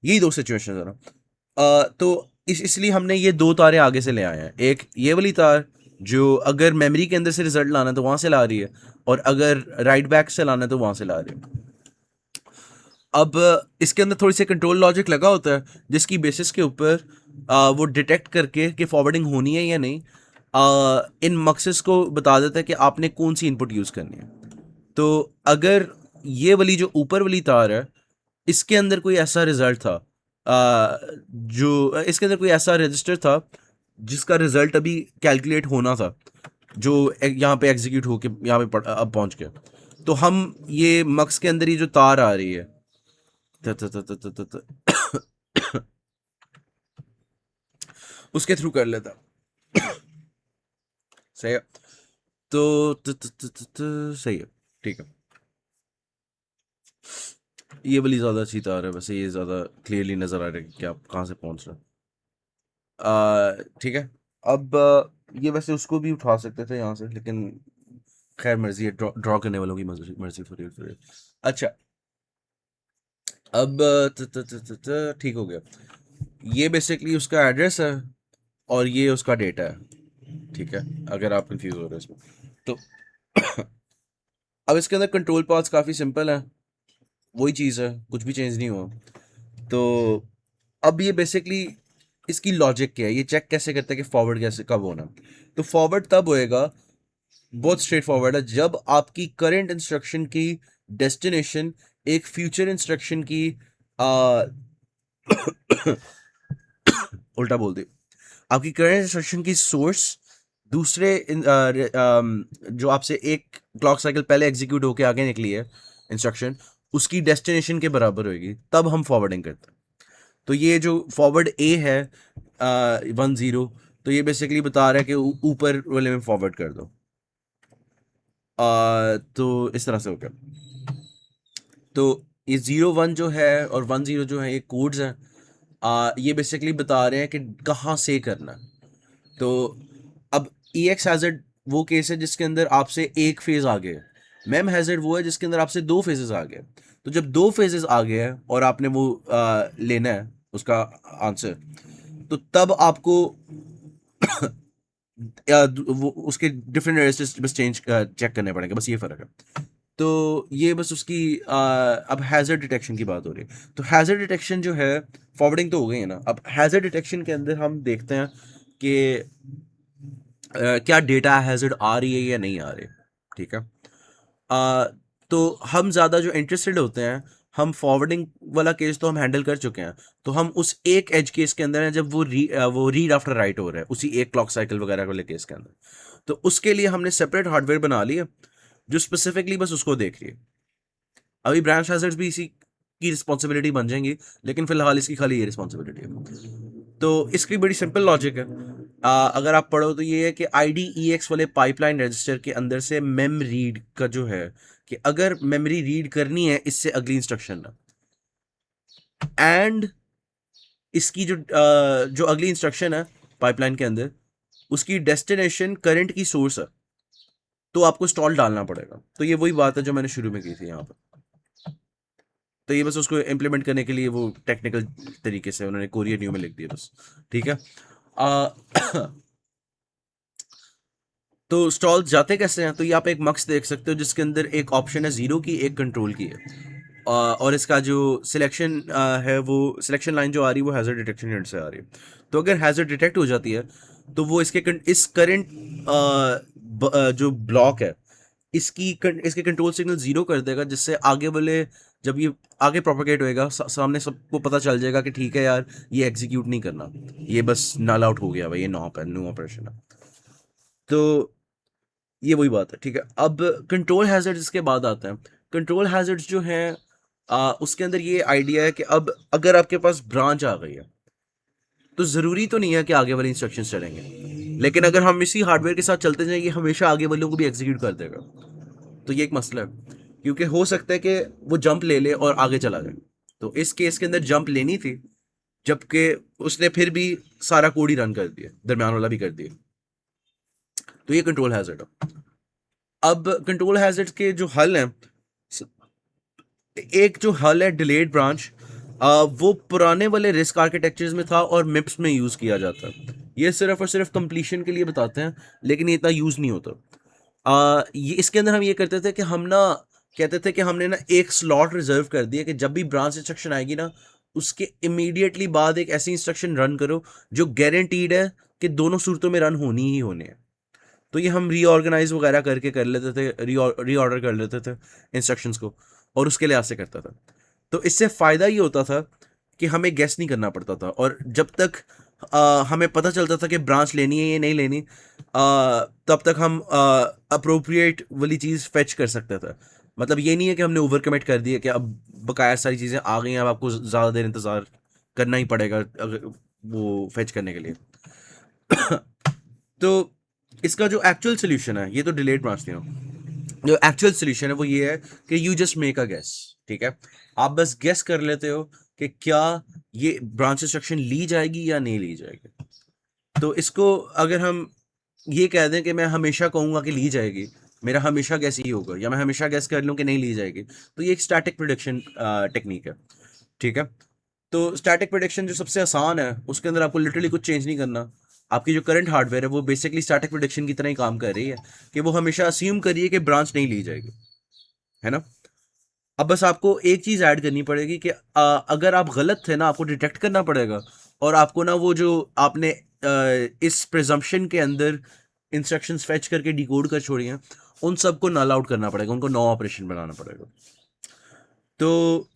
यही दो सिचुएशन है ना। तो इसलिए हमने ये दो तारें आगे से ले आए हैं, एक ये वाली तार जो अगर मेमोरी के अंदर से रिजल्ट लाना है तो वहां से ला रही है, और अगर राइट बैक से लाना है तो वहां से ला रही है। अब इसके अंदर थोड़ी सी कंट्रोल लॉजिक लगा होता है जिसकी बेसिस के ऊपर वो डिटेक्ट करके कि फॉरवर्डिंग होनी है या नहीं, इन मकसद को बता देता है कि आपने कौन सी इनपुट यूज़ करनी है। तो अगर ये वाली जो ऊपर वाली तार है, इसके अंदर कोई ऐसा रिजल्ट था, जो इसके अंदर कोई ऐसा रजिस्टर था जिसका रिजल्ट अभी कैलकुलेट होना था, जो यहाँ पे एग्जीक्यूट होके यहाँ पे अब पहुंच गया, तो हम ये मक्स के अंदर ही जो तार आ रही है त, त, त, त, त, त, उसके थ्रू कर लेता। सही है। तो सही है। ठीक है। ये वाली ज़्यादा अच्छी तार है, वैसे ये ज़्यादा क्लियरली नज़र आ रहा है कि आप कहाँ से पहुँच रहे हैं। ठीक है। अब ये वैसे उसको भी उठा सकते थे यहाँ से, लेकिन खैर मर्जी है, ड्रॉ करने वालों की मर्जी मर्जी फिर। अच्छा। अब ठीक हो गया। ये बेसिकली उसका एड्रेस है और ये उसका डेटा है। ठीक है, अगर आप कंफ्यूज हो रहे हैं इसमें तो अब इसके अंदर कंट्रोल पाथ्स काफ़ी सिंपल है, वही चीज़ है, कुछ भी चेंज नहीं हुआ। तो अब ये बेसिकली इसकी लॉजिक क्या है, ये चेक कैसे करता है कि फॉरवर्ड कैसे कब होना। तो फॉरवर्ड तब होएगा, बहुत स्ट्रेट फॉरवर्ड है, जब आपकी करंट इंस्ट्रक्शन की डेस्टिनेशन एक फ्यूचर इंस्ट्रक्शन की आ, उल्टा बोल दी, आपकी करंट इंस्ट्रक्शन की सोर्स दूसरे जो आपसे एक क्लॉक साइकिल पहले एग्जीक्यूट होके आगे निकली है इंस्ट्रक्शन, उसकी डेस्टिनेशन के बराबर होगी, तब हम फॉरवर्डिंग करते हैं। तो ये जो फॉरवर्ड ए है 10, तो ये बेसिकली बता रहा है कि ऊपर वाले में फॉरवर्ड कर दो। तो इस तरह से हो गया। तो ये 01 जो है और 10 जो है ये कोड्स हैं। ये बेसिकली बता रहे हैं कि कहाँ से करना है। तो अब ई एक्स हैज़र्ड वो केस है जिसके अंदर आपसे एक फेज आ गया, मैम हैज़र्ड वो है जिसके अंदर आपसे दो फेजेस आ गए। तो जब दो फेजेस आ गए हैं और आपने वो लेना है उसका आंसर, तो तब आपको वो उसके डिफरेंट रजिस्टर्स बस चेंज चेक करने पड़ेंगे, बस ये फ़र्क है। तो ये बस उसकी अब हैज़र्ड डिटेक्शन की बात हो रही है। तो हैज़र्ड डिटेक्शन जो है, फॉरवर्डिंग तो हो गई है ना, अब हैज़र्ड डिटेक्शन के अंदर हम देखते हैं कि क्या डेटा हैज़र्ड आ रही है या नहीं आ रही। ठीक है। अ, तो हम ज़्यादा जो इंटरेस्टेड होते हैं, हम फॉरवर्डिंग वाला केस तो हम हैंडल कर चुके हैं। तो हम उस एक एज केस के अंदर हैं जब वो रीड आफ्टर राइट हो रहा है उसी एक क्लॉक साइकिल वगैरह वाले केस के अंदर। तो उसके लिए हमने सेपरेट हार्डवेयर बना लिया जो स्पेसिफिकली बस उसको देख रही है। अभी ब्रांच हैजर्ड्स भी इसी की रिस्पॉन्सिबिलिटी बन जाएंगी, लेकिन फिलहाल इसकी खाली ये रिस्पॉन्सिबिलिटी है। तो इसकी बड़ी सिंपल लॉजिक है। अगर आप पढ़ो तो ये है कि आई डी ई एक्स वाले पाइपलाइन रजिस्टर के अंदर से मेम रीड का जो है कि अगर मेमोरी रीड करनी है इससे अगली इंस्ट्रक्शन एंड इसकी जो अगली इंस्ट्रक्शन है पाइपलाइन के अंदर, उसकी डेस्टिनेशन करंट की सोर्स है, तो आपको स्टॉल डालना पड़ेगा। तो ये वही बात है जो मैंने शुरू में की थी यहाँ पर। तो ये बस उसको इम्प्लीमेंट करने के लिए वो टेक्निकल तरीके से उन्होंने कोरियन न्यू में लिख दिया बस। ठीक है। आ, तो स्टॉल जाते कैसे हैं, तो ये आप एक मक्स देख सकते हो जिसके अंदर एक ऑप्शन है जीरो की, एक कंट्रोल की है। और इसका जो सिलेक्शन है, वो सिलेक्शन लाइन जो आ रही है वो हैजर्ड डिटेक्शन यूनिट से आ रही है। तो अगर हैजर्ड डिटेक्ट हो जाती है तो वो इस करंट जो ब्लॉक है इसके कंट्रोल सिग्नल जीरो कर देगा, जिससे आगे वाले जब ये आगे प्रोपोगेट होएगा सामने सबको पता चल जाएगा कि ठीक है यार, ये एग्जीक्यूट नहीं करना, ये बस नल आउट हो गया भाई, ये नॉप है, न्यू ऑपरेशन है। तो ये वही बात है। ठीक है। अब कंट्रोल हैजर्ड्स इसके बाद आता है। कंट्रोल हैजर्ड्स जो हैं उसके अंदर ये आइडिया है कि अब अगर आपके पास ब्रांच आ गई है तो ज़रूरी तो नहीं है कि आगे वाले इंस्ट्रक्शंस चलेंगे, लेकिन अगर हम इसी हार्डवेयर के साथ चलते जाएं ये हमेशा आगे वालों को भी एग्जीक्यूट कर देगा। तो ये एक मसला है, क्योंकि हो सकता है कि वो जंप ले ले और आगे चला जाए। तो इस केस के अंदर जंप लेनी थी, जबकि उसने फिर भी सारा कोड ही रन कर दिया, दरमियान वाला भी कर दिया। तो ये कंट्रोल हैजर्ड है। अब कंट्रोल हैजर्ड के जो हल हैं, एक जो हल है डिलेड ब्रांच, वो पुराने वाले रिस्क आर्किटेक्चर्स में था और मिप्स में यूज़ किया जाता है। ये सिर्फ और सिर्फ कंप्लीशन के लिए बताते हैं, लेकिन ये इतना यूज़ नहीं होता। ये इसके अंदर हम ये करते थे कि हम ना कहते थे कि हमने ना एक स्लॉट रिजर्व कर दिया कि जब भी ब्रांच इंस्ट्रक्शन आएगी ना, उसके इमीडिएटली बाद एक ऐसी इंस्ट्रक्शन रन करो जो गारंटीड है कि दोनों सूरतों में रन होनी ही होनी है। तो ये हम रीऑर्गेनाइज वगैरह करके कर लेते थे, रीऑर्डर कर लेते थे इंस्ट्रक्शंस को, और उसके लिहाज से करता था। तो इससे फ़ायदा ये होता था कि हमें गेस नहीं करना पड़ता था, और जब तक हमें पता चलता था कि ब्रांच लेनी है या नहीं लेनी, तब तक हम अप्रोप्रिएट वाली चीज़ फेच कर सकते थे। मतलब ये नहीं है कि हमने ओवर कमिट कर दिया कि अब बकाया सारी चीज़ें आ गई हैं, अब आपको ज़्यादा देर इंतज़ार करना ही पड़ेगा अगर वो फेच करने के लिए। तो इसका जो एक्चुअल सोल्यूशन है, ये तो डिलेड ब्रांच नहीं हो, जो एक्चुअल सोल्यूशन है वो ये है कि you just make a guess. ठीक है। आप बस गेस कर लेते हो कि क्या ये ब्रांच इंस्ट्रक्शन ली जाएगी या नहीं ली जाएगी। तो इसको अगर हम ये कह दें कि मैं हमेशा कहूंगा कि ली जाएगी, मेरा हमेशा गैस ही होगा, या मैं हमेशा गैस कर लूं कि नहीं ली जाएगी, तो ये एक स्टैटिक प्रिडिक्शन टेक्निक है। ठीक है। तो स्टैटिक प्रिडिक्शन जो सबसे आसान है, उसके अंदर आपको लिटरली कुछ चेंज नहीं करना। आपकी जो करंट हार्डवेयर है वो बेसिकली स्टैटिक प्रिडिक्शन की तरह ही काम कर रही है कि वो हमेशा अज्यूम करिए कि ब्रांच नहीं ली जाएगी, है ना। अब बस आपको एक चीज़ ऐड करनी पड़ेगी कि अगर आप गलत थे ना, आपको डिटेक्ट करना पड़ेगा, और आपको ना वो जो आपने इस प्रिजम्पशन के अंदर इंस्ट्रक्शंस फेच करके डिकोड कर छोड़ी हैं, उन सबको नल आउट करना पड़ेगा, उनको नो ऑपरेशन बनाना पड़ेगा। तो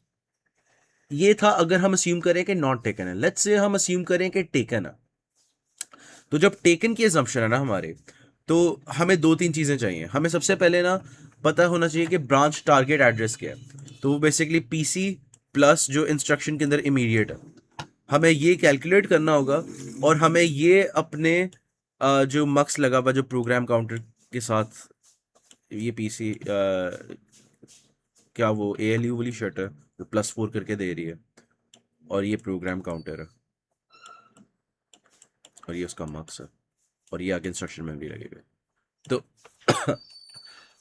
ये था अगर हम अस्यूम करें कि नॉट टेकन है। लेट्स से हम अस्यूम करें कि टेकन है। तो जब टेकन की असम्पशन है ना हमारे, तो हमें दो तीन चीज़ें चाहिए। हमें सबसे पहले ना पता होना चाहिए कि ब्रांच टारगेट एड्रेस क्या है। तो वो बेसिकली पीसी प्लस जो इंस्ट्रक्शन के अंदर इमीडिएट है, हमें ये कैलकुलेट करना होगा। और हमें ये अपने जो मक्स लगा हुआ जो प्रोग्राम काउंटर के साथ, ये पीसी क्या वो एएलयू वाली शर्ट है, जो +4 करके दे रही है, और ये प्रोग्राम काउंटर है, और ये उसका मक्स है, और ये आगे इंस्ट्रक्शन मेमोरी लगेगा। तो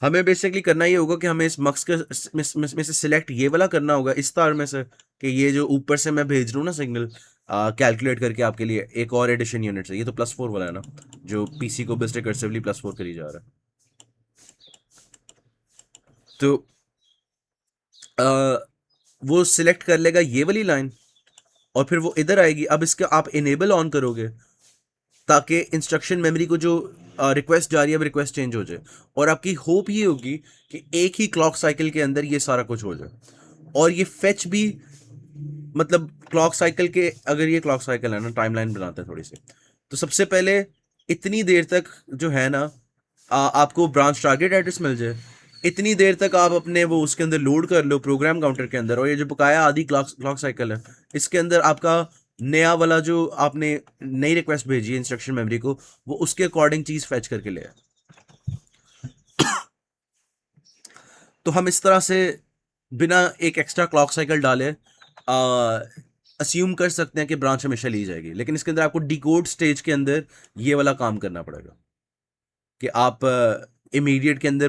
हमें बेसिकली करना ये होगा कि हमें इस मक्स के में से सिलेक्ट ये वाला करना होगा इस तार में से, कि ये जो ऊपर से मैं भेज रहा हूँ ना सिग्नल, कैलकुलेट करके आपके लिए एक और एडिशन यूनिट है, ये तो +4 वाला है ना, जो पीसी को बस रिकर्सिवली +4 करी जा रहा है। तो आ, वो सिलेक्ट कर लेगा ये वाली लाइन, और फिर वो इधर आएगी। अब इसका आप इनेबल ऑन करोगे ताकि इंस्ट्रक्शन मेमोरी को जो रिक्वेस्ट जा रही है, अब रिक्वेस्ट चेंज हो जाए, और आपकी होप ये होगी कि एक ही क्लॉक साइकिल के अंदर ये सारा कुछ हो जाए। और ये फेच भी, मतलब क्लॉक साइकिल के, अगर ये क्लॉक साइकिल है ना, टाइमलाइन बनाते हैं थोड़ी सी, तो सबसे पहले इतनी देर तक जो है ना, आपको ब्रांच टारगेट एड्रेस मिल जाए, इतनी देर तक आप अपने वो उसके अंदर लोड कर लो प्रोग्राम काउंटर के अंदर, और ये जो बकाया आधी क्लॉक क्लॉक साइकिल है, इसके अंदर आपका नया वाला जो आपने नई रिक्वेस्ट भेजी है इंस्ट्रक्शन मेमोरी को, वो उसके अकॉर्डिंग चीज फेच करके ले आए। तो हम इस तरह से बिना एक एक्स्ट्रा क्लॉक साइकिल डाले अज्यूम कर सकते हैं कि ब्रांच हमेशा ली जाएगी, लेकिन इसके अंदर आपको डिकोड स्टेज के अंदर ये वाला काम करना पड़ेगा कि आप इमीडिएट के अंदर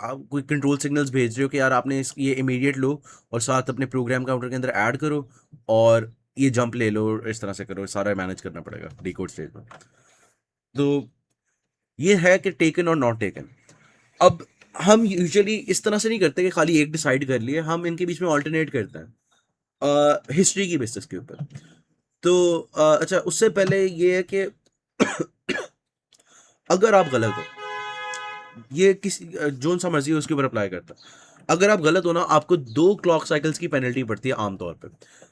आप कोई कंट्रोल सिग्नल्स भेज रहे हो कि यार आपने ये इमीडिएट लो, और साथ अपने प्रोग्राम काउंटर के अंदर ऐड करो, और ये जंप ले लो, इस तरह से करो, सारा मैनेज करना पड़ेगा डिकोड स्टेज में। तो ये है कि टेकन और नॉट टेकन। अब हम यूजुअली इस तरह से नहीं करते कि खाली एक डिसाइड कर लिए, हम इनके बीच में ऑल्टरनेट करते हैं हिस्ट्री की बेसिस के ऊपर। तो अच्छा, उससे पहले ये है कि अगर आप गलत हो, ये किसी जोन सा मर्जी हो उसके ऊपर अप्लाई करता है। अगर आप गलत हो ना, आपको 2 क्लॉक साइकिल्स की पेनल्टी पड़ती है आमतौर पर,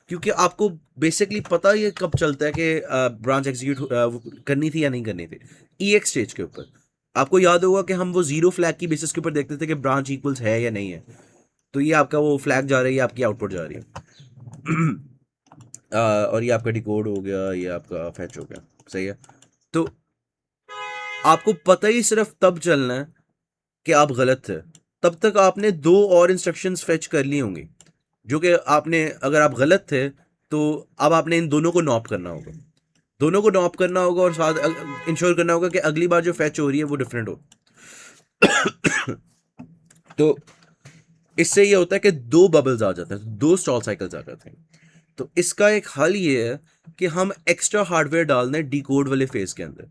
क्योंकि आपको बेसिकली पता ये कब चलता है कि ब्रांच एग्जीक्यूट करनी थी या नहीं करनी थी, EX स्टेज के ऊपर। आपको याद होगा कि हम वो जीरो फ्लैग की बेसिस के ऊपर देखते थे कि ब्रांच इक्वल्स है या नहीं है, तो ये आपका वो फ्लैग जा रही है, आपकी आउटपुट जा रही है। और ये आपका डिकोड हो गया, ये आपका फैच हो गया, सही है। तो आपको पता ही सिर्फ तब चलना है कि आप गलत थे, तब तक आपने 2 और इंस्ट्रक्शंस फेच कर ली होंगी, जो कि आपने, अगर आप गलत थे तो अब आपने इन दोनों को नॉप करना होगा, दोनों को नॉप करना होगा, और साथ इंश्योर करना होगा कि अगली बार जो फैच हो रही है वो डिफरेंट हो। तो इससे ये होता है कि 2 बबल्स आ जाते हैं, 2 स्टॉल साइकिल्स आ जाते हैं। तो इसका एक हल ये है कि हम एक्स्ट्रा हार्डवेयर डाल दें डिकोड वाले फेज के अंदर,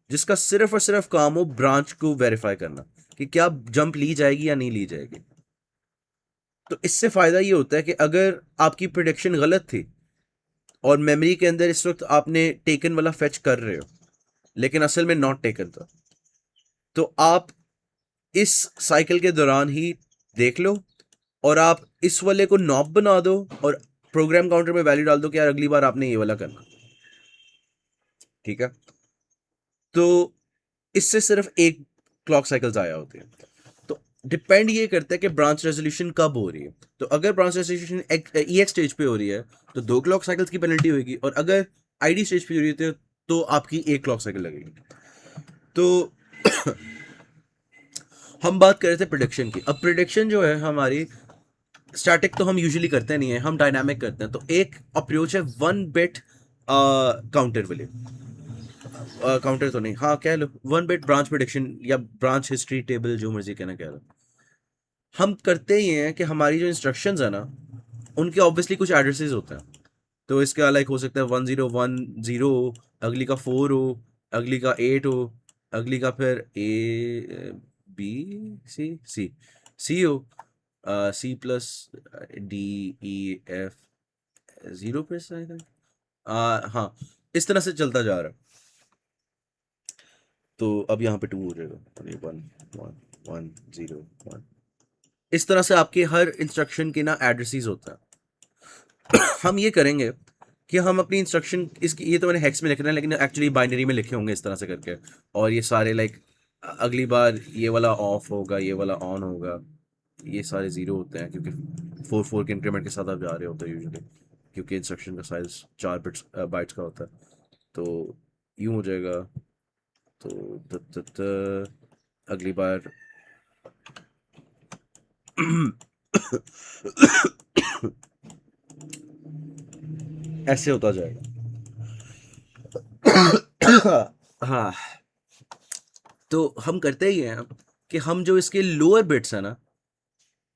जिसका सिर्फ और सिर्फ काम हो ब्रांच को वेरीफाई करना कि क्या जंप ली जाएगी या नहीं ली जाएगी। तो इससे फायदा ये होता है कि अगर आपकी प्रिडिक्शन गलत थी, और मेमोरी के अंदर इस वक्त आपने टेकन वाला फेच कर रहे हो, लेकिन असल में नॉट टेकन था, तो आप इस साइकिल के दौरान ही देख लो, और आप इस वाले को नॉब बना दो, और प्रोग्राम काउंटर में वैल्यू डाल दो कि यार अगली बार आपने ये वाला करना। ठीक है, तो इससे सिर्फ एक क्लॉक साइकिल जाया होती है। तो डिपेंड ये करता है कि ब्रांच रेजोल्यूशन कब हो रही है। तो अगर ब्रांच रेजोल्यूशन EX स्टेज पे हो रही है तो 2 क्लॉक साइकिल्स की पेनल्टी होगी, और अगर ID स्टेज पे हो रही है तो आपकी एक क्लॉक साइकिल लगेगी। तो हम बात कर रहे थे प्रिडिक्शन की। अब प्रिडिक्शन जो है हमारी, स्टैटिक तो हम यूजुअली करते नहीं है, हम डायनामिक करते हैं। तो एक अप्रोच है 1 बिट काउंटर वाले, काउंटर तो नहीं, हाँ कह लो 1 बिट ब्रांच प्रिडिक्शन या ब्रांच हिस्ट्री टेबल, जो मर्जी कहना कह लो। हम करते ही हैं कि हमारी जो इंस्ट्रक्शंस है ना, उनके ऑब्वियसली कुछ एड्रेसेस होते हैं। तो इसका लाइक हो सकता है 1010 हो, अगली का 4 हो, अगली का 8 हो, अगली का फिर B C C हो, C+D E F 0 पे से I think। हाँ, इस तरह से चलता जा रहा है। तो अब यहाँ पे 2 हो जाएगा, 1 1 1 0 1। इस तरह से आपके हर इंस्ट्रक्शन के ना एड्रेसेस होता है। हम ये करेंगे कि हम अपनी इंस्ट्रक्शन, इसकी ये तो मैंने हेक्स में लिख रहा है, लेकिन एक्चुअली बाइनरी में लिखे होंगे इस तरह से करके। और ये सारे लाइक अगली बार ये वाला ऑफ होगा, ये वाला ऑन होगा, ये सारे ज़ीरो होते हैं, क्योंकि 4 4 के इंक्रीमेंट के साथ आप जा रहे होते हैं यूजुअली, क्योंकि इंस्ट्रक्शन का साइज 4 बाइट्स का होता है। तो यूँ हो जाएगा। तो अगली बार ऐसे होता जाएगा। हाँ, तो हम करते ही हैं कि हम जो इसके लोअर बिट्स है ना,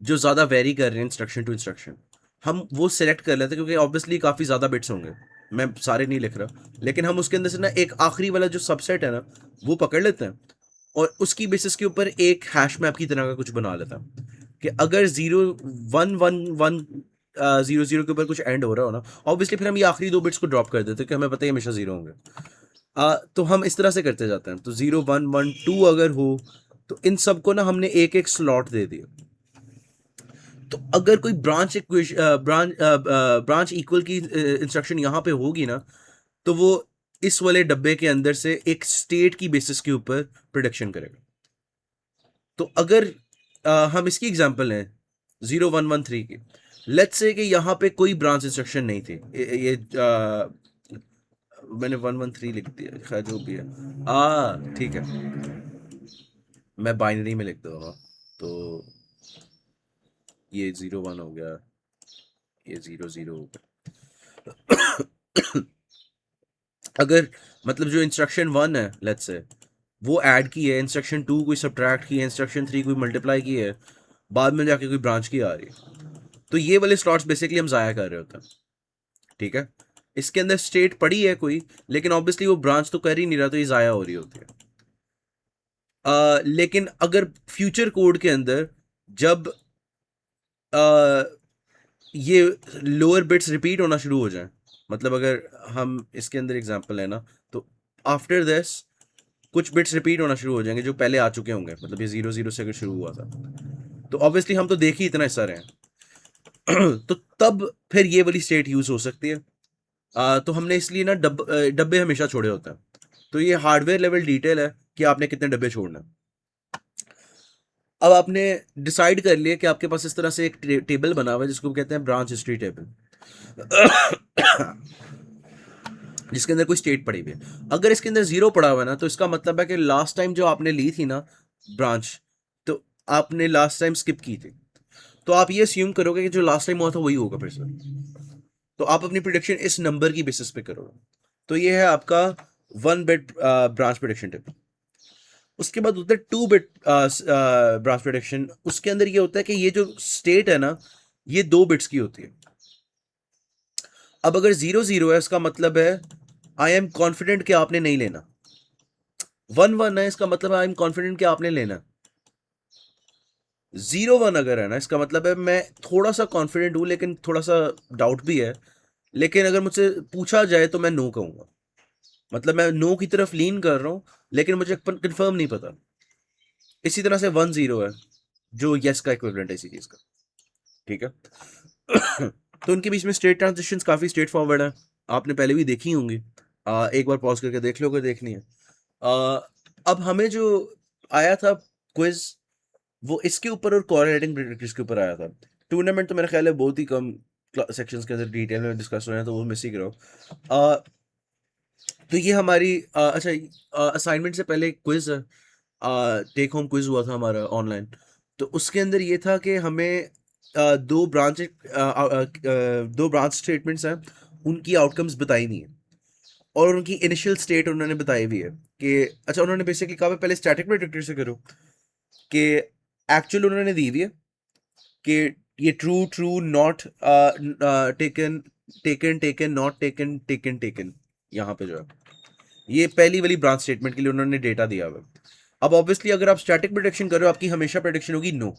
जो ज़्यादा वेरी कर रहे हैं इंस्ट्रक्शन टू इंस्ट्रक्शन, हम वो सिलेक्ट कर लेते हैं, क्योंकि ऑब्वियसली काफ़ी ज़्यादा बिट्स होंगे, मैं सारे नहीं लिख रहा, लेकिन हम उसके अंदर से ना एक आखिरी वाला जो सबसेट है ना, वो पकड़ लेते हैं और उसकी बेसिस के ऊपर एक हैश मैप की तरह का कुछ बना लेता है कि अगर 0 1 1 1 0 0 के ऊपर कुछ एंड हो रहा हो ना, ऑब्वियसली फिर हम ये आखिरी दो बिट्स को ड्रॉप कर देते हैं कि हमें पता है हमेशा जीरो होंगे। तो हम इस तरह से करते जाते हैं। तो 0 1 1 2 अगर हो तो इन सबको ना हमने एक एक स्लॉट दे दिया। तो अगर कोई ब्रांच इक्वल की इंस्ट्रक्शन यहाँ पे होगी ना, तो वो इस वाले डब्बे के अंदर से एक स्टेट की बेसिस के ऊपर प्रोडिक्शन करेगा। तो अगर हम इसकी एग्जांपल लें 0 1 1 3 की, लेट्स से कि यहाँ पे कोई ब्रांच इंस्ट्रक्शन नहीं थी, ये मैंने 1 1 3 लिख दिया, खैर जो भी है, ठीक है, मैं बाइनरी में लिख दूंगा। तो ये 0 1 हो गया, ये 0 0 हो गया। अगर मतलब जो इंस्ट्रक्शन 1 है लेट्स से, वो ऐड की है, इंस्ट्रक्शन 2 कोई सब्ट्रैक्ट की है, इंस्ट्रक्शन 3 कोई मल्टीप्लाई की है, बाद में जाके कोई ब्रांच की आ रही है, तो ये वाले स्लॉट्स बेसिकली हम ज़ाया कर रहे होते हैं। ठीक है, इसके अंदर स्टेट पड़ी है कोई, लेकिन ऑब्वियसली वो ब्रांच तो कर ही नहीं रहा, तो ये ज़ाया हो रही होती है। लेकिन अगर फ्यूचर कोड के अंदर जब ये लोअर बिट्स रिपीट होना शुरू हो जाए, मतलब अगर हम इसके अंदर एग्जांपल है ना, तो आफ्टर दिस कुछ बिट्स रिपीट होना शुरू हो जाएंगे जो पहले आ चुके होंगे, मतलब ये 0 0 से अगर शुरू हुआ था, तो ऑब्वियसली हम तो देख ही इतना हिस्सा रहे हैं। तो तब फिर ये वाली स्टेट यूज हो सकती है। तो हमने इसलिए ना डब्बे हमेशा छोड़े होते हैं। तो ये हार्डवेयर लेवल डिटेल है कि आपने कितने डब्बे छोड़ना है। अब आपने डिसाइड कर लिया कि आपके पास इस तरह से एक टेबल बना हुआ है जिसको कहते हैं ब्रांच हिस्ट्री टेबल, जिसके अंदर कोई स्टेट पड़ी हुई है। अगर इसके अंदर 0 पड़ा हुआ है ना, तो इसका मतलब है कि लास्ट टाइम जो आपने ली थी ना ब्रांच, तो आपने लास्ट टाइम स्किप की थी, तो आप ये अस्यूम करोगे कि जो लास्ट टाइम हुआ था वही होगा फिर से। तो आप अपनी प्रिडिक्शन इस नंबर की बेसिस पे करोगे। तो ये है आपका 1 बिट ब्रांच प्रिडिक्शन टेबल। उसके बाद होता है 2 बिट ब्रांच प्रिडिक्शन। उसके अंदर ये होता है कि ये जो स्टेट है ना, ये 2 बिट्स की होती है। अब अगर 0 0 है, इसका मतलब है आई एम कॉन्फिडेंट कि आपने नहीं लेना। 1 1 है, इसका मतलब है आई एम कॉन्फिडेंट कि आपने लेना। 0 1 अगर है ना, इसका मतलब है मैं थोड़ा सा कॉन्फिडेंट हूं, लेकिन थोड़ा सा डाउट भी है, लेकिन अगर मुझसे पूछा जाए तो मैं नो कहूंगा। मतलब मैं नो की तरफ लीन कर रहा हूं, लेकिन मुझे कंफर्म नहीं पता। इसी तरह से 1 0 है, जो यस का इक्विवेलेंट है इसी चीज का। ठीक है। तो उनके बीच में स्टेट ट्रांजिशंस काफी स्ट्रेट फॉरवर्ड है, आपने पहले भी देखी होंगी। एक बार पॉज करके देख लो अगर देखनी है। अब हमें जो आया था क्विज, वो इसके ऊपर और कोरिलेटिंग प्रेडिक्टर्स के ऊपर आया था। टूर्नामेंट तो मेरा ख्याल है बहुत ही कम सेक्शंस के अंदर डिटेल में डिस्कस हो रहे हैं, तो वो मिस ही करो। तो ये हमारी अच्छा, असाइनमेंट से पहले क्विज, टेक होम क्विज हुआ था हमारा ऑनलाइन। तो उसके अंदर ये था कि हमें दो ब्रांच स्टेटमेंट्स हैं, उनकी आउटकम्स बताई नहीं है, और उनकी इनिशियल स्टेट उन्होंने बताई हुई है कि अच्छा, उन्होंने बेसिकली कहा पहले स्टैटिक प्रेडिक्टर से करो कि एक्चुअल उन्होंने दी हुई है कि ये true true not taken taken taken not taken taken taken, यहाँ पे जो है ये पहली वाली ब्रांच स्टेटमेंट के लिए उन्होंने डेटा दिया हुआ है। अब ऑब्वियसली अगर आप स्टैटिक प्रेडिक्शन कर रहे हो, आपकी हमेशा प्रेडिक्शन होगी नो,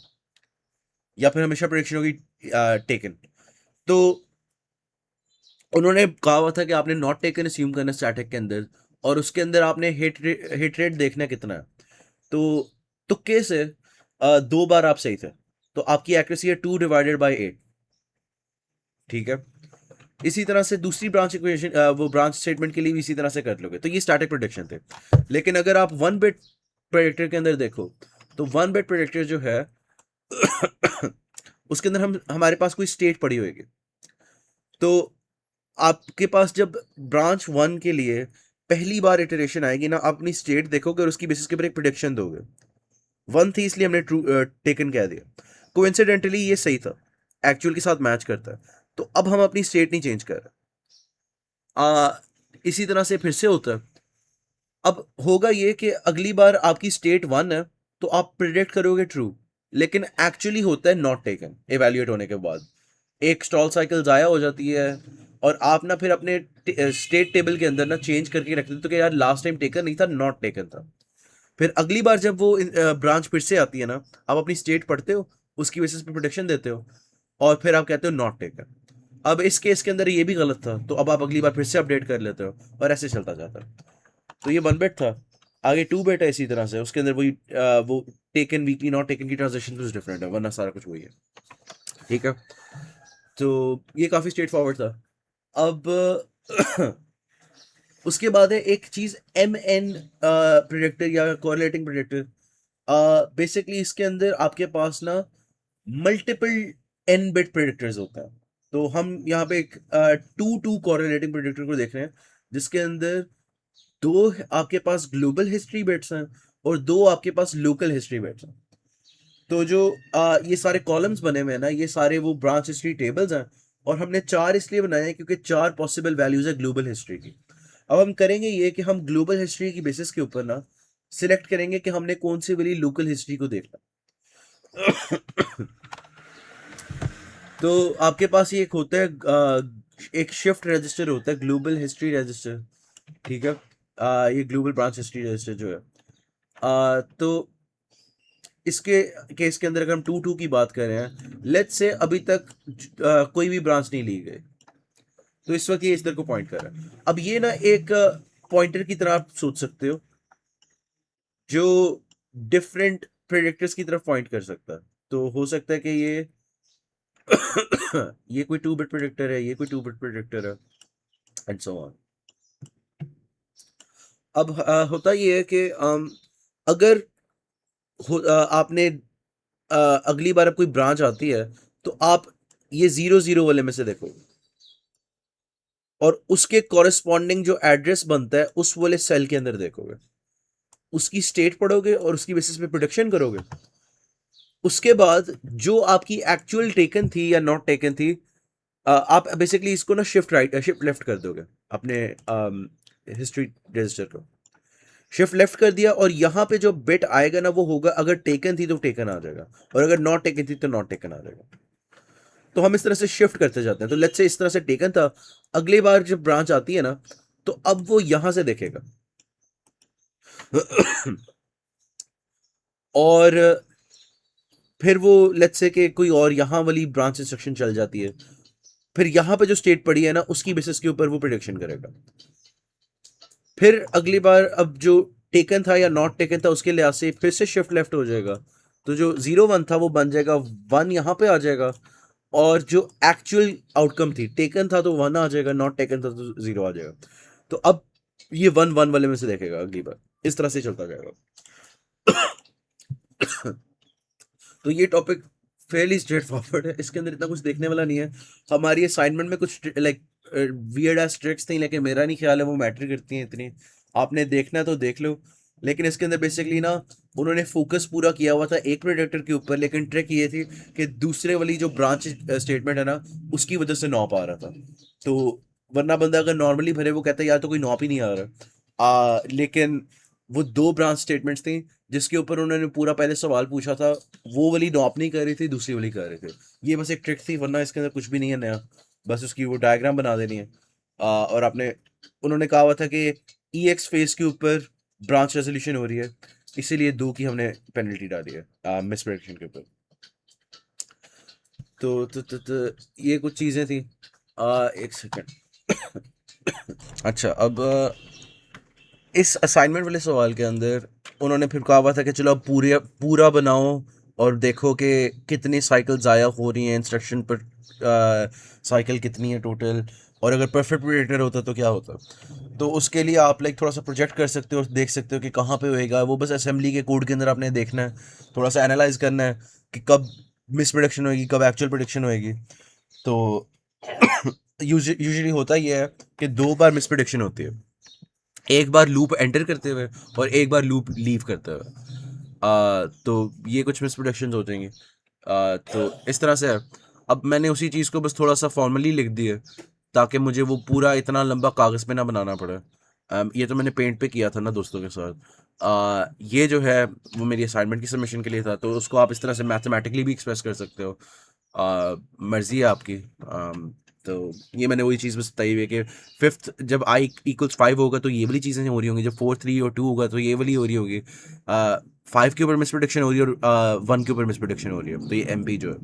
या फिर हमेशा प्रेडिक्शन होगी टेकन। तो उन्होंने कहा हुआ था कि आपने नॉट टेकन अस्यूम करना स्टैटिक के अंदर, और उसके अंदर आपने हिट रेट देखना कितना है। तो तुक्के से 2 बार आप सही थे, तो आपकी एक्यूरेसी है 2/8। ठीक है, इसी तरह से दूसरी ब्रांच इक्वेशन, वो ब्रांच स्टेटमेंट के लिए भी इसी तरह से कर लोगे। तो ये स्टैटिक प्रेडिक्शन थे। लेकिन अगर आप 1 बिट प्रेडिक्टर के अंदर देखो, तो 1 बिट प्रेडिक्टर जो है उसके अंदर हम हमारे पास कोई स्टेट पड़ी होगी। तो आपके पास जब ब्रांच 1 के लिए पहली बार इटरेशन आएगी ना, आप अपनी स्टेट देखोगे और उसकी बेसिस के ऊपर एक प्रिडिक्शन दोगे। 1 थी इसलिए हमने ट्रू टेकन कह दिया, कोइंसिडेंटली ये सही था। एक्चुअल के साथ मैच करता है, तो अब हम अपनी स्टेट नहीं चेंज कर रहे। इसी तरह से फिर से होता है। अब होगा ये कि अगली बार आपकी स्टेट 1 है, तो आप प्रिडिक्ट करोगे ट्रू, लेकिन एक्चुअली होता है नॉट टेकन एवेल्यूएट होने के बाद। एक स्टॉल साइकिल ज़ाया हो जाती है, और आप ना फिर अपने स्टेट टेबल के अंदर ना चेंज करके रख देते हो कि यार लास्ट टाइम टेकन नहीं था, नॉट टेकन था। फिर अगली बार जब वो ब्रांच फिर से आती है ना, आप अपनी स्टेट पढ़ते हो, उसकी बेसिस पे प्रोडिक्शन देते हो, और फिर आप कहते हो नॉट टेकन। अब इस केस के अंदर ये भी गलत था, तो अब आप अगली बार फिर से अपडेट कर लेते हो, और ऐसे चलता जाता है। तो ये 1 बिट था। आगे 2 बिट है, इसी तरह से उसके अंदर वही वो टेकन वीकली नॉट टेकन की ट्रांजेक्शन कुछ डिफरेंट है, वरना सारा कुछ वही है। ठीक है, तो ये काफ़ी स्ट्रेट फॉरवर्ड था। अब उसके बाद है एक चीज़ एम एन प्रिडिक्टर या कोरिलेटिंग प्रिडिक्टर। बेसिकली इसके अंदर आपके पास ना मल्टीपल एन बिट प्रिडिक्टर्स होता है। तो हम यहाँ पे एक 2 कोरिलेटिंग प्रिडिक्टर को देख रहे हैं, जिसके अंदर 2 आपके पास ग्लोबल हिस्ट्री बिट्स हैं, और 2 आपके पास लोकल हिस्ट्री बिट्स हैं। तो जो ये सारे कॉलम्स बने हुए हैं ना, ये सारे वो ब्रांच हिस्ट्री टेबल्स हैं, और हमने 4 इसलिए बनाए हैं क्योंकि 4 पॉसिबल वैल्यूज है ग्लोबल हिस्ट्री की। अब हम करेंगे ये कि हम ग्लोबल हिस्ट्री की बेसिस के ऊपर ना सिलेक्ट करेंगे कि हमने कौन सी वाली लोकल हिस्ट्री को देखना। तो आपके पास ये एक होता है एक शिफ्ट रजिस्टर होता है, ग्लोबल हिस्ट्री रजिस्टर। ठीक है, ये ग्लोबल ब्रांच हिस्ट्री रजिस्टर जो है, तो इसके केस के अंदर अगर हम 2 की बात कर रहे हैं, लेट्स से अभी तक कोई भी ब्रांच नहीं ली गई, तो इस वक्त ये इस तरह को पॉइंट कर रहा है। अब ये ना एक पॉइंटर की तरह आप सोच सकते हो, जो डिफरेंट प्रेडिक्टर्स की तरफ पॉइंट कर सकता है। तो हो सकता है कि ये ये कोई 2 बिट प्रेडिक्टर है, ये कोई 2 बिट प्रेडिक्टर है, एंड सो ऑन। अब होता ये है कि अगर आपने अगली बार अब कोई ब्रांच आती है, तो आप ये 0 0 वाले में से देखो, और उसके कॉरेस्पॉन्डिंग जो एड्रेस बनता है उस वाले सेल के अंदर देखोगे, उसकी स्टेट पढ़ोगे और उसकी बेसिस पे प्रोडिक्शन करोगे। उसके बाद जो आपकी एक्चुअल टेकन थी या नॉट टेकन थी, आप बेसिकली इसको ना शिफ्ट राइट शिफ्ट लेफ्ट कर दोगे अपने हिस्ट्री रजिस्टर को। शिफ्ट लेफ्ट कर दिया, और यहाँ पे जो बिट आएगा ना वो होगा, अगर टेकन थी तो टेकन आ जाएगा, और अगर नॉट टेकन थी तो नॉट टेकन आ जाएगा। तो हम इस तरह से शिफ्ट करते जाते हैं। तो लेट्स से इस तरह से टेकन था, अगली बार जब ब्रांच आती है ना, तो अब वो यहां से देखेगा। और फिर वो लेट्स से कि कोई और यहाँ वाली ब्रांच इंस्ट्रक्शन चल जाती है, फिर यहाँ पे जो स्टेट पड़ी है ना, उसकी बेसिस के ऊपर वो प्रिडिक्शन करेगा। फिर अगली बार अब जो टेकन था या नॉट टेकन था, उसके लिहाज से फिर से शिफ्ट लेफ्ट हो जाएगा। तो जो 0 1 था वो बन जाएगा 1, यहाँ पे आ जाएगा, और जो एक्चुअल आउटकम थी, टेकन था तो 1 आ जाएगा, नॉट टेकन था तो 0 आ जाएगा। तो अब ये 1 1 वाले में से देखेगा अगली बार, इस तरह से चलता जाएगा। तो ये टॉपिक फेयरली स्ट्रेट फॉरवर्ड है, इसके अंदर इतना कुछ देखने वाला नहीं है। हमारी असाइनमेंट में कुछ लाइक वियर्ड एज ट्रिक्स थी, लेकिन मेरा नहीं ख्याल है वो मैटर करती हैं इतनी। आपने देखना है तो देख लो, लेकिन इसके अंदर बेसिकली ना उन्होंने फोकस पूरा किया हुआ था एक प्रेडिक्टर के ऊपर, लेकिन ट्रिक ये थी कि दूसरे वाली जो ब्रांच स्टेटमेंट है ना, उसकी वजह से नॉप आ रहा था। तो वरना बंदा अगर नॉर्मली भरे वो कहता है यार तो कोई नॉप ही नहीं आ रहा, लेकिन वो 2 ब्रांच स्टेटमेंट्स थी जिसके ऊपर उन्होंने पूरा पहले सवाल पूछा था, वो वाली नॉप नहीं कर रही थी, दूसरी वाली कर रहे थे। ये बस एक ट्रिक थी, वरना इसके अंदर कुछ भी नहीं है नया, बस उसकी वो डायग्राम बना देनी है। और आपने उन्होंने कहा हुआ था कि ई एक्स फेस के ऊपर ब्रांच रेजोल्यूशन हो रही है, इसीलिए 2 की हमने पेनल्टी डाली है मिस प्रेडिक्शन के ऊपर। तो ये कुछ चीज़ें थी। एक सेकंड। अच्छा, अब इस असाइनमेंट वाले सवाल के अंदर उन्होंने फिर कहा हुआ था कि चलो अब पूरे पूरा बनाओ और देखो कि कितनी साइकिल ज़ाया हो रही हैं इंस्ट्रक्शन पर, साइकिल कितनी है टोटल, और अगर परफेक्ट प्रेडिक्टर होता तो क्या होता। तो उसके लिए आप लाइक थोड़ा सा प्रोजेक्ट कर सकते हो, देख सकते हो कि कहाँ पे होएगा वो, बस असेंबली के कोड के अंदर आपने देखना है, थोड़ा सा एनालाइज करना है कि कब मिस प्रोडक्शन होएगी, कब एक्चुअल प्रोडक्शन होएगी। तो यूजुअली होता ये है कि 2 बार मिस प्रोडक्शन होती है, एक बार लूप एंटर करते हुए और एक बार लूप लीव करते हुए। तो ये कुछ मिसप्रोडक्शंस हो जाएंगे। तो इस तरह से है। अब मैंने उसी चीज़ को बस थोड़ा सा फॉर्मली लिख दिया ताकि मुझे वो पूरा इतना लंबा कागज़ पे ना बनाना पड़े। ये तो मैंने पेंट पे किया था ना दोस्तों के साथ। ये जो है वो मेरी असाइनमेंट की सबमिशन के लिए था, तो उसको आप इस तरह से मैथमेटिकली भी एक्सप्रेस कर सकते हो। मर्जी है आपकी। तो ये मैंने वही चीज़ बस बताई हुई है कि फिफ्थ जब आई इक्वल्स 5 होगा तो ये वाली चीज़ें हो रही होंगी, जब 4 3 और 2 होगा तो ये वाली हो रही होगी। 5 के ऊपर मिस प्रोडिक्शन हो रही है और 1 के ऊपर मिस प्रोडिक्शन हो रही है, तो ये एमपी जो है।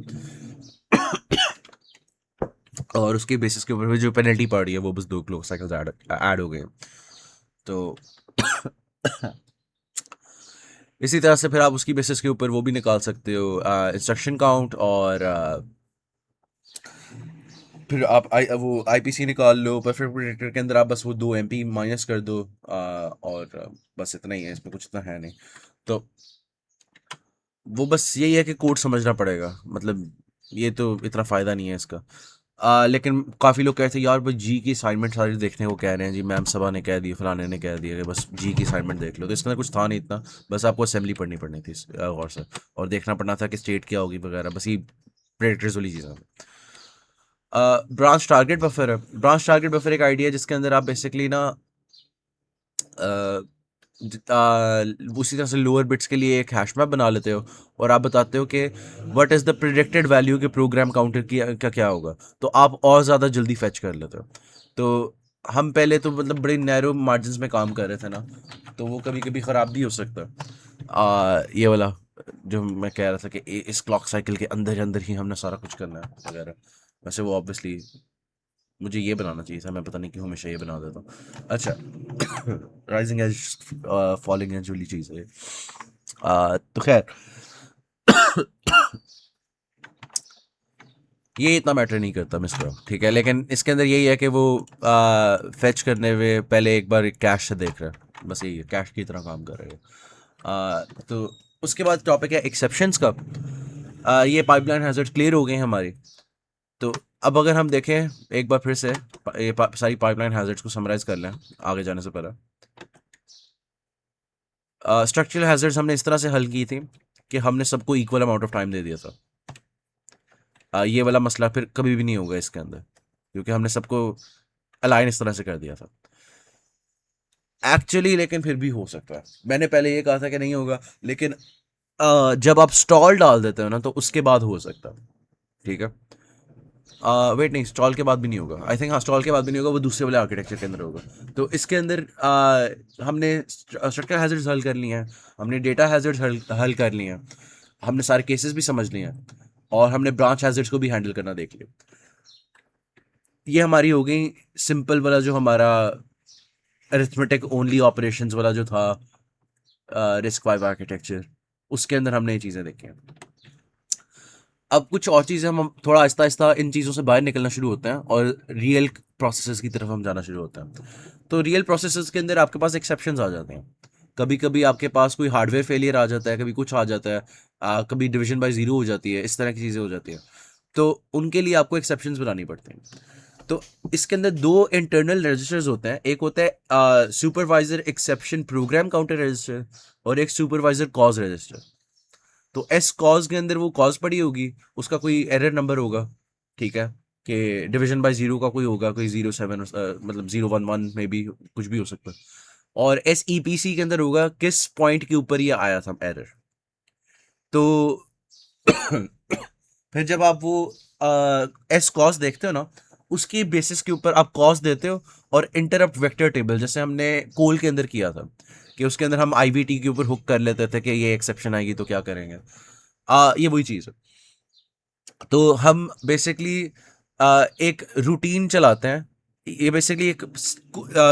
और उसके बेसिस के ऊपर भी जो पेनल्टी पड़ रही है वो बस 2 क्लॉक साइकिल्स ऐड हो गए हैं। तो इसी तरह से फिर आप उसकी बेसिस के ऊपर वो भी निकाल सकते हो, इंस्ट्रक्शन काउंट, और फिर आप वो आईपीसी निकाल लो। परफेक्ट प्रेडिक्टर के अंदर आप बस वो 2 एमपी माइनस कर दो, और बस इतना ही है, इसमें कुछ इतना है नहीं। तो वो बस यही है कि कोड समझना पड़ेगा, मतलब ये तो इतना फ़ायदा नहीं है इसका। लेकिन काफ़ी लोग कहते हैं यार भाई जी की असाइनमेंट सारी देखने को कह रहे हैं जी, मैम सबा ने कह दी, फलाने ने कह दिया कि बस जी की असाइनमेंट देख लो। तो इसके अंदर कुछ था नहीं इतना, बस आपको असेंबली पढ़नी पड़नी थी गौर से, और देखना पड़ना था कि स्टेट क्या होगी वगैरह, बस ये प्रेडिक्टर्स वाली चीज़ें। ब्रांच टारगेट बफर है। ब्रांच टारगेट बफर एक आइडिया है जिसके अंदर आप बेसिकली ना उसी तरह से लोअर बिट्स के लिए एक हैश मैप बना लेते हो, और आप बताते हो कि what is the predicted value के प्रोग्राम काउंटर की का क्या होगा, तो आप और ज़्यादा जल्दी फेच कर लेते हो। तो हम पहले तो मतलब बड़े नैरो मार्जिन में काम कर रहे थे ना, तो वो कभी कभी ख़राब भी हो सकता है। ये वाला जो मैं कह रहा था कि इस क्लॉक साइकिल के अंदर ही हमने सारा कुछ करना है वगैरह। वैसे वो ऑब्वियसली मुझे ये बनाना चाहिए था, मैं पता नहीं क्यों हमेशा ये बना देता हूँ। अच्छा, राइजिंग एज फॉलिंग एज वाली चीज़ है। तो खैर, ये इतना मैटर नहीं करता मिस करो, ठीक है, लेकिन इसके अंदर यही है कि वो फेच करने में पहले एक बार कैश से देख रहा है, बस यही है, कैश की तरह काम कर रहे हैं। तो उसके बाद टॉपिक है एक्सेप्शंस का। ये पाइपलाइन हैज़र्ड क्लियर हो गए हैं हमारी। तो अब अगर हम देखें एक बार फिर से ये सारी पाइपलाइन हैज़र्ड्स को समराइज कर लें आगे जाने से पहले। स्ट्रक्चरल हैज़र्ड्स हमने इस तरह से हल की थी कि हमने सबको इक्वल अमाउंट ऑफ टाइम दे दिया था। ये वाला मसला फिर कभी भी नहीं होगा इसके अंदर, क्योंकि हमने सबको अलाइन इस तरह से कर दिया था एक्चुअली। लेकिन फिर भी हो सकता है, मैंने पहले ये कहा था कि नहीं होगा, लेकिन जब आप स्टॉल डाल देते हो ना तो उसके बाद हो सकता है, ठीक है। वेट नहीं, स्टॉल के बाद भी नहीं होगा, आई थिंक। हाँ, स्टॉल के बाद भी नहीं होगा, वो दूसरे वाले आर्किटेक्चर के अंदर होगा। तो इसके अंदर हमने स्ट्रक्चर हैजर्ड्स हल कर लिए हैं, हमने डेटा हैजर्ड्स हल कर लिए हैं, हमने सारे केसेस भी समझ लिए हैं, और हमने ब्रांच हैजर्ड्स को भी हैंडल करना देख लिया। ये हमारी हो गई सिंपल वाला जो हमारा अरिथमेटिक ओनली ऑपरेशंस वाला जो था रिस्क वाइव आर्किटेक्चर, उसके अंदर हमने ये चीज़ें देखी हैं। अब कुछ और चीज़ें हम थोड़ा आहिस्ता आहिस्ता इन चीज़ों से बाहर निकलना शुरू होते हैं और रियल प्रोसेसेस की तरफ हम जाना शुरू होते हैं। तो रियल प्रोसेसेस के अंदर आपके पास एक्सेप्शंस आ जाते हैं। कभी कभी आपके पास कोई हार्डवेयर फेलियर आ जाता है, कभी कुछ आ जाता है, कभी डिवीजन बाय ज़ीरो हो जाती है, इस तरह की चीज़ें हो जाती हैं। तो उनके लिए आपको एक्सेप्शंस बनानी पड़ती हैं। तो इसके अंदर दो इंटरनल रजिस्टर्स होते हैं, एक होता है supervisor exception program counter register, और एक सुपरवाइजर कॉज रजिस्टर। तो एस कॉज के अंदर वो कॉज पड़ी होगी, उसका कोई एरर नंबर होगा, ठीक है, कि डिवीजन बाय जीरो का कोई होगा, कोई 07 मतलब 011 में भी कुछ भी हो सकता है। और एस ई पी सी के अंदर होगा किस पॉइंट के ऊपर ये आया था एरर। तो फिर जब आप वो एस कॉज देखते हो ना, उसकी बेसिस के ऊपर आप कॉज देते हो, और इंटरप्ट वेक्टर टेबल जैसे हमने कोल के अंदर किया था, कि उसके अंदर हम आईवीटी के ऊपर हुक कर लेते थे कि ये एक्सेप्शन आएगी तो क्या करेंगे। ये वही चीज़ है। तो हम बेसिकली एक रूटीन चलाते हैं, ये बेसिकली एक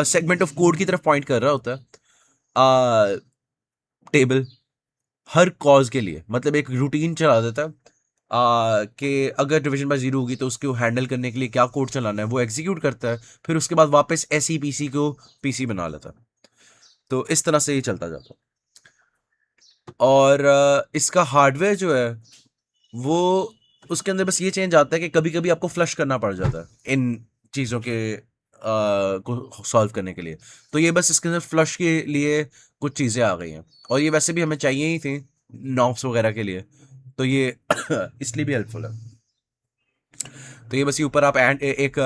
सेगमेंट ऑफ कोड की तरफ पॉइंट कर रहा होता है, टेबल हर कॉज के लिए, मतलब एक रूटीन चला देता है कि अगर डिवीजन बाय जीरो होगी तो उसको हैंडल करने के लिए क्या कोड चलाना है, वो एग्जीक्यूट करता है, फिर उसके बाद वापस एस ई पी सी को पीसी बना लेता है। तो इस तरह से ही चलता जाता है। और इसका हार्डवेयर जो है वो, उसके अंदर बस ये चेंज आता है कि कभी कभी आपको फ्लश करना पड़ जाता है इन चीज़ों के को सॉल्व करने के लिए। तो ये बस इसके अंदर फ्लश के लिए कुछ चीज़ें आ गई हैं, और ये वैसे भी हमें चाहिए ही थी नॉब्स वगैरह के लिए, तो ये इसलिए भी हेल्पफुल है। तो ये बस ये ऊपर आप एक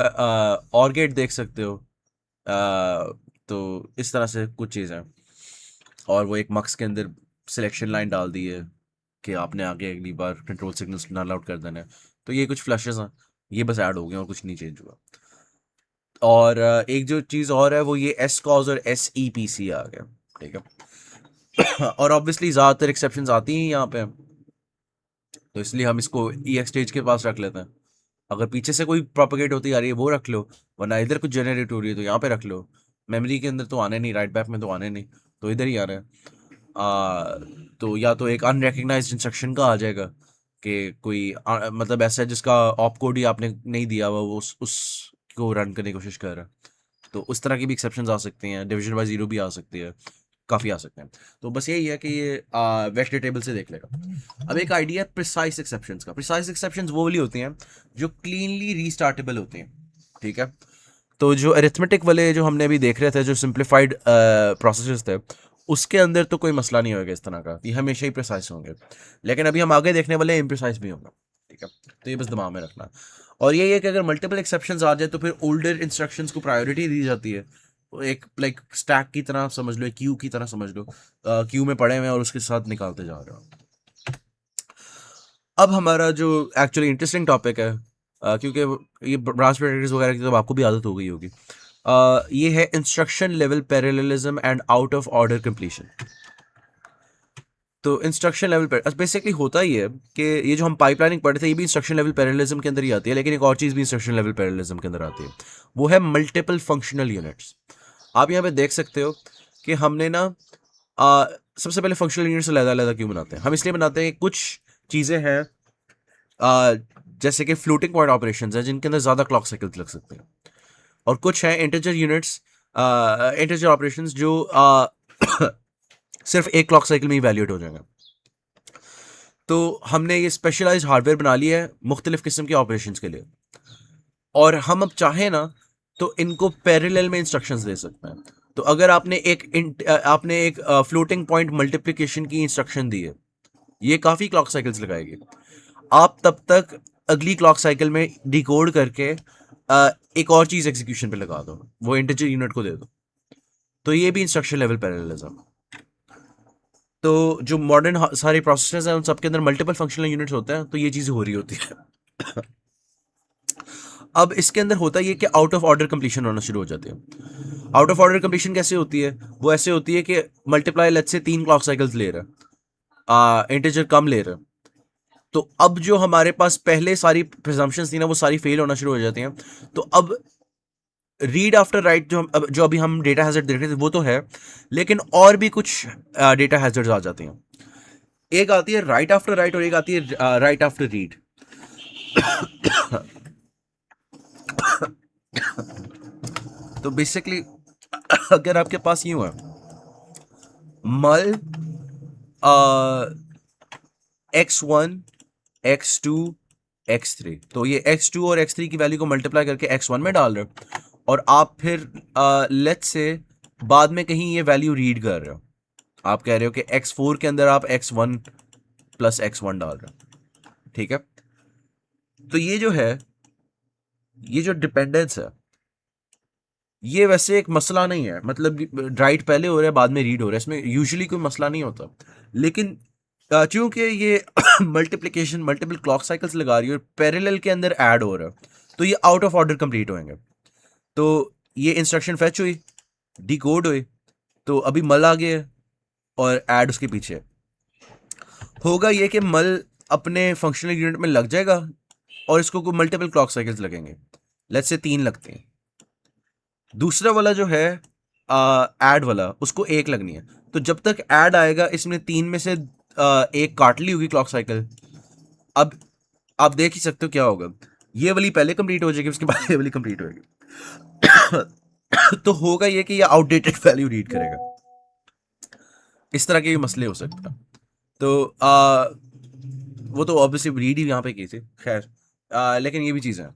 और गेट देख सकते हो। तो इस तरह से कुछ चीज़ें, और वो एक मक्स के अंदर सिलेक्शन लाइन डाल दी है कि आपने आगे अगली बार कंट्रोल सिग्नल्स नल आउट कर देना है। तो ये कुछ फ्लशेस हैं, ये बस ऐड हो गए और कुछ नहीं चेंज हुआ। और एक जो चीज़ और है वो ये एस कॉज और एस ई पी सी आ गया। ठीक है। और ऑब्वियसली ज़्यादातर एक्सेप्शंस आती हैं यहाँ पे, तो इसलिए हम इसको ई एक्स स्टेज के पास रख लेते हैं। अगर पीछे से कोई प्रोपोगेट होती आ रही है वो रख लो, वरना इधर कुछ जनरेट हो रही है तो यहाँ पे रख लो। मेमोरी के अंदर तो आने नहीं, राइट बैक में तो आने नहीं, तो इधर ही आ रहे हैं। तो या तो एक अनरिकग्नाइज्ड इंस्ट्रक्शन का आ जाएगा कि कोई मतलब ऐसा है जिसका ऑप कोड ही आपने नहीं दिया हुआ, वो उसको रन करने की कोशिश कर रहा है। तो उस तरह की भी एक्सेप्शंस आ सकती हैं, डिवीजन बाय जीरो भी आ सकती है, काफ़ी आ सकते हैं। तो बस यही है कि ये वेक्टर टेबल से देख लेगा। अब एक आइडिया है प्रिसाइज एक्सेप्शंस का। प्रिसाइज एक्सेप्शंस वो वाली होती हैं जो क्लीनली रीस्टार्टेबल होती हैं। ठीक है। तो जो अरिथमेटिक वाले जो हमने अभी देख रहे थे, जो सिंप्लीफाइड प्रोसेसेस थे, उसके अंदर तो कोई मसला नहीं होगा इस तरह का, ये हमेशा ही प्रिसाइज होंगे। लेकिन अभी हम आगे देखने वाले इम्प्रिसाइज भी होंगे। ठीक है। तो ये बस दिमाग में रखना। और यही है कि अगर मल्टीपल एक्सेप्शंस आ जाए तो फिर ओल्डर इंस्ट्रक्शंस को प्रायोरिटी दी जाती है। वो एक लाइक स्टैक की तरह समझ लो, एक क्यू की तरह समझ लो, क्यू में पड़े हुए हैं और उसके साथ निकालते जा रहे हो। अब हमारा जो एक्चुअली इंटरेस्टिंग टॉपिक है, क्योंकि ये ब्रांच प्रेडिक्टर्स वगैरह की तो आपको भी आदत हो गई होगी, ये है instruction level parallelism and out of order completion. तो इंस्ट्रक्शन लेवल पर बेसिकली होता ही है कि ये जो हम पाइपलाइनिंग पढ़े थे ये भी इंस्ट्रक्शन लेवल पैरेललिज्म के अंदर ही आती है, लेकिन एक और चीज़ भी इंस्ट्रक्शन लेवल पैरेललिज्म के अंदर आती है, वो है मल्टीपल फंक्शनल यूनिट्स। आप यहाँ पे देख सकते हो कि हमने ना सबसे पहले फंक्शनल यूनिट्स अलग अलग क्यों बनाते हैं? हम इसलिए बनाते हैं कि कुछ चीज़ें हैं जैसे कि फ्लोटिंग पॉइंट ऑपरेशंस हैं जिनके अंदर ज़्यादा क्लॉक साइकिल्स लग सकते हैं, और कुछ हैं इंटीजर यूनिट्स, इंटीजर ऑपरेशंस जो सिर्फ एक क्लॉक साइकिल में ही वैल्यूएट हो जाएंगे। तो हमने ये स्पेशलाइज्ड हार्डवेयर बना लिया है मुख्तलिफ किस्म के ऑपरेशंस के लिए, और हम अब चाहें ना तो इनको पैरेलल में इंस्ट्रक्शंस दे सकते हैं। तो अगर आपने एक फ्लोटिंग पॉइंट मल्टीप्लिकेशन की इंस्ट्रक्शन दी है, ये काफ़ी क्लॉक साइकिल्स लगाएगी। आप तब तक अगली क्लॉक साइकिल में डिकोड करके एक और चीज़ एग्जीक्यूशन पे लगा दो, वो इंटीजर यूनिट को दे दो। तो ये भी इंस्ट्रक्शन लेवल पैरेललिज्म। तो जो मॉडर्न सारे प्रोसेसर्स हैं उन सब के अंदर मल्टीपल फंक्शनल यूनिट्स होते हैं, तो ये चीज़ें हो रही होती है। अब इसके अंदर होता ये कि आउट ऑफ ऑर्डर कंप्लीशन होना शुरू हो जाती है। आउट ऑफ ऑर्डर कंप्लीशन कैसे होती है? वो ऐसे होती है कि multiply let's say 3 clock cycles ले रहा है, इंटीजर कम ले रहा है, तो अब जो हमारे पास पहले सारी प्रिजम्पशंस थी ना वो सारी फेल होना शुरू हो जाती हैं। तो अब रीड आफ्टर राइट जो अभी हम डेटा हैजर्ड देख रहे थे वो तो है, लेकिन और भी कुछ डेटा हैजर्ड्स आ जाती हैं। एक आती है राइट आफ्टर राइट और एक आती है राइट आफ्टर रीड। तो बेसिकली अगर आपके पास यूं है मल x1 x2 x3, तो ये x2 और x3 की वैल्यू को मल्टीप्लाई करके x1 में डाल रहे हो, और आप फिर लेट्स से बाद में कहीं ये वैल्यू रीड कर रहे हो। आप कह रहे हो कि x4 के अंदर आप x1 प्लस x1 डाल रहे हो। ठीक है। तो ये जो है, ये जो डिपेंडेंस है, ये वैसे एक मसला नहीं है, मतलब राइट पहले हो रहा है बाद में रीड हो रहा है, इसमें यूजुअली कोई मसला नहीं होता। लेकिन चूंकि ये मल्टीप्लिकेशन मल्टीपल क्लॉक साइकिल्स लगा रही है और पैरेलल के अंदर ऐड हो रहा है, तो ये आउट ऑफ ऑर्डर कंप्लीट होंगे। तो ये इंस्ट्रक्शन फेच हुई, डिकोड हुई, तो अभी मल आ गया और ऐड उसके पीछे होगा। ये कि मल अपने फंक्शनल यूनिट में लग जाएगा और इसको कोई मल्टीपल क्लॉक साइकिल्स लगेंगे, लेट्स से 3 लगते हैं। दूसरा वाला जो है ऐड वाला, उसको 1 लगनी है। तो जब तक ऐड आएगा इसमें 3 में से 1 काट ली होगी क्लॉक साइकिल। अब आप देख ही सकते हो क्या होगा, ये वाली पहले कंप्लीट हो जाएगी, उसके बाद ये वाली कंप्लीट होगी। तो होगा ये कि ये आउटडेटेड वैल्यू रीड करेगा। इस तरह के भी मसले हो सकते हैं। तो वो तो ऑब्वियसली रीड ही यहाँ पे की थी, खैर लेकिन ये भी चीज़ है,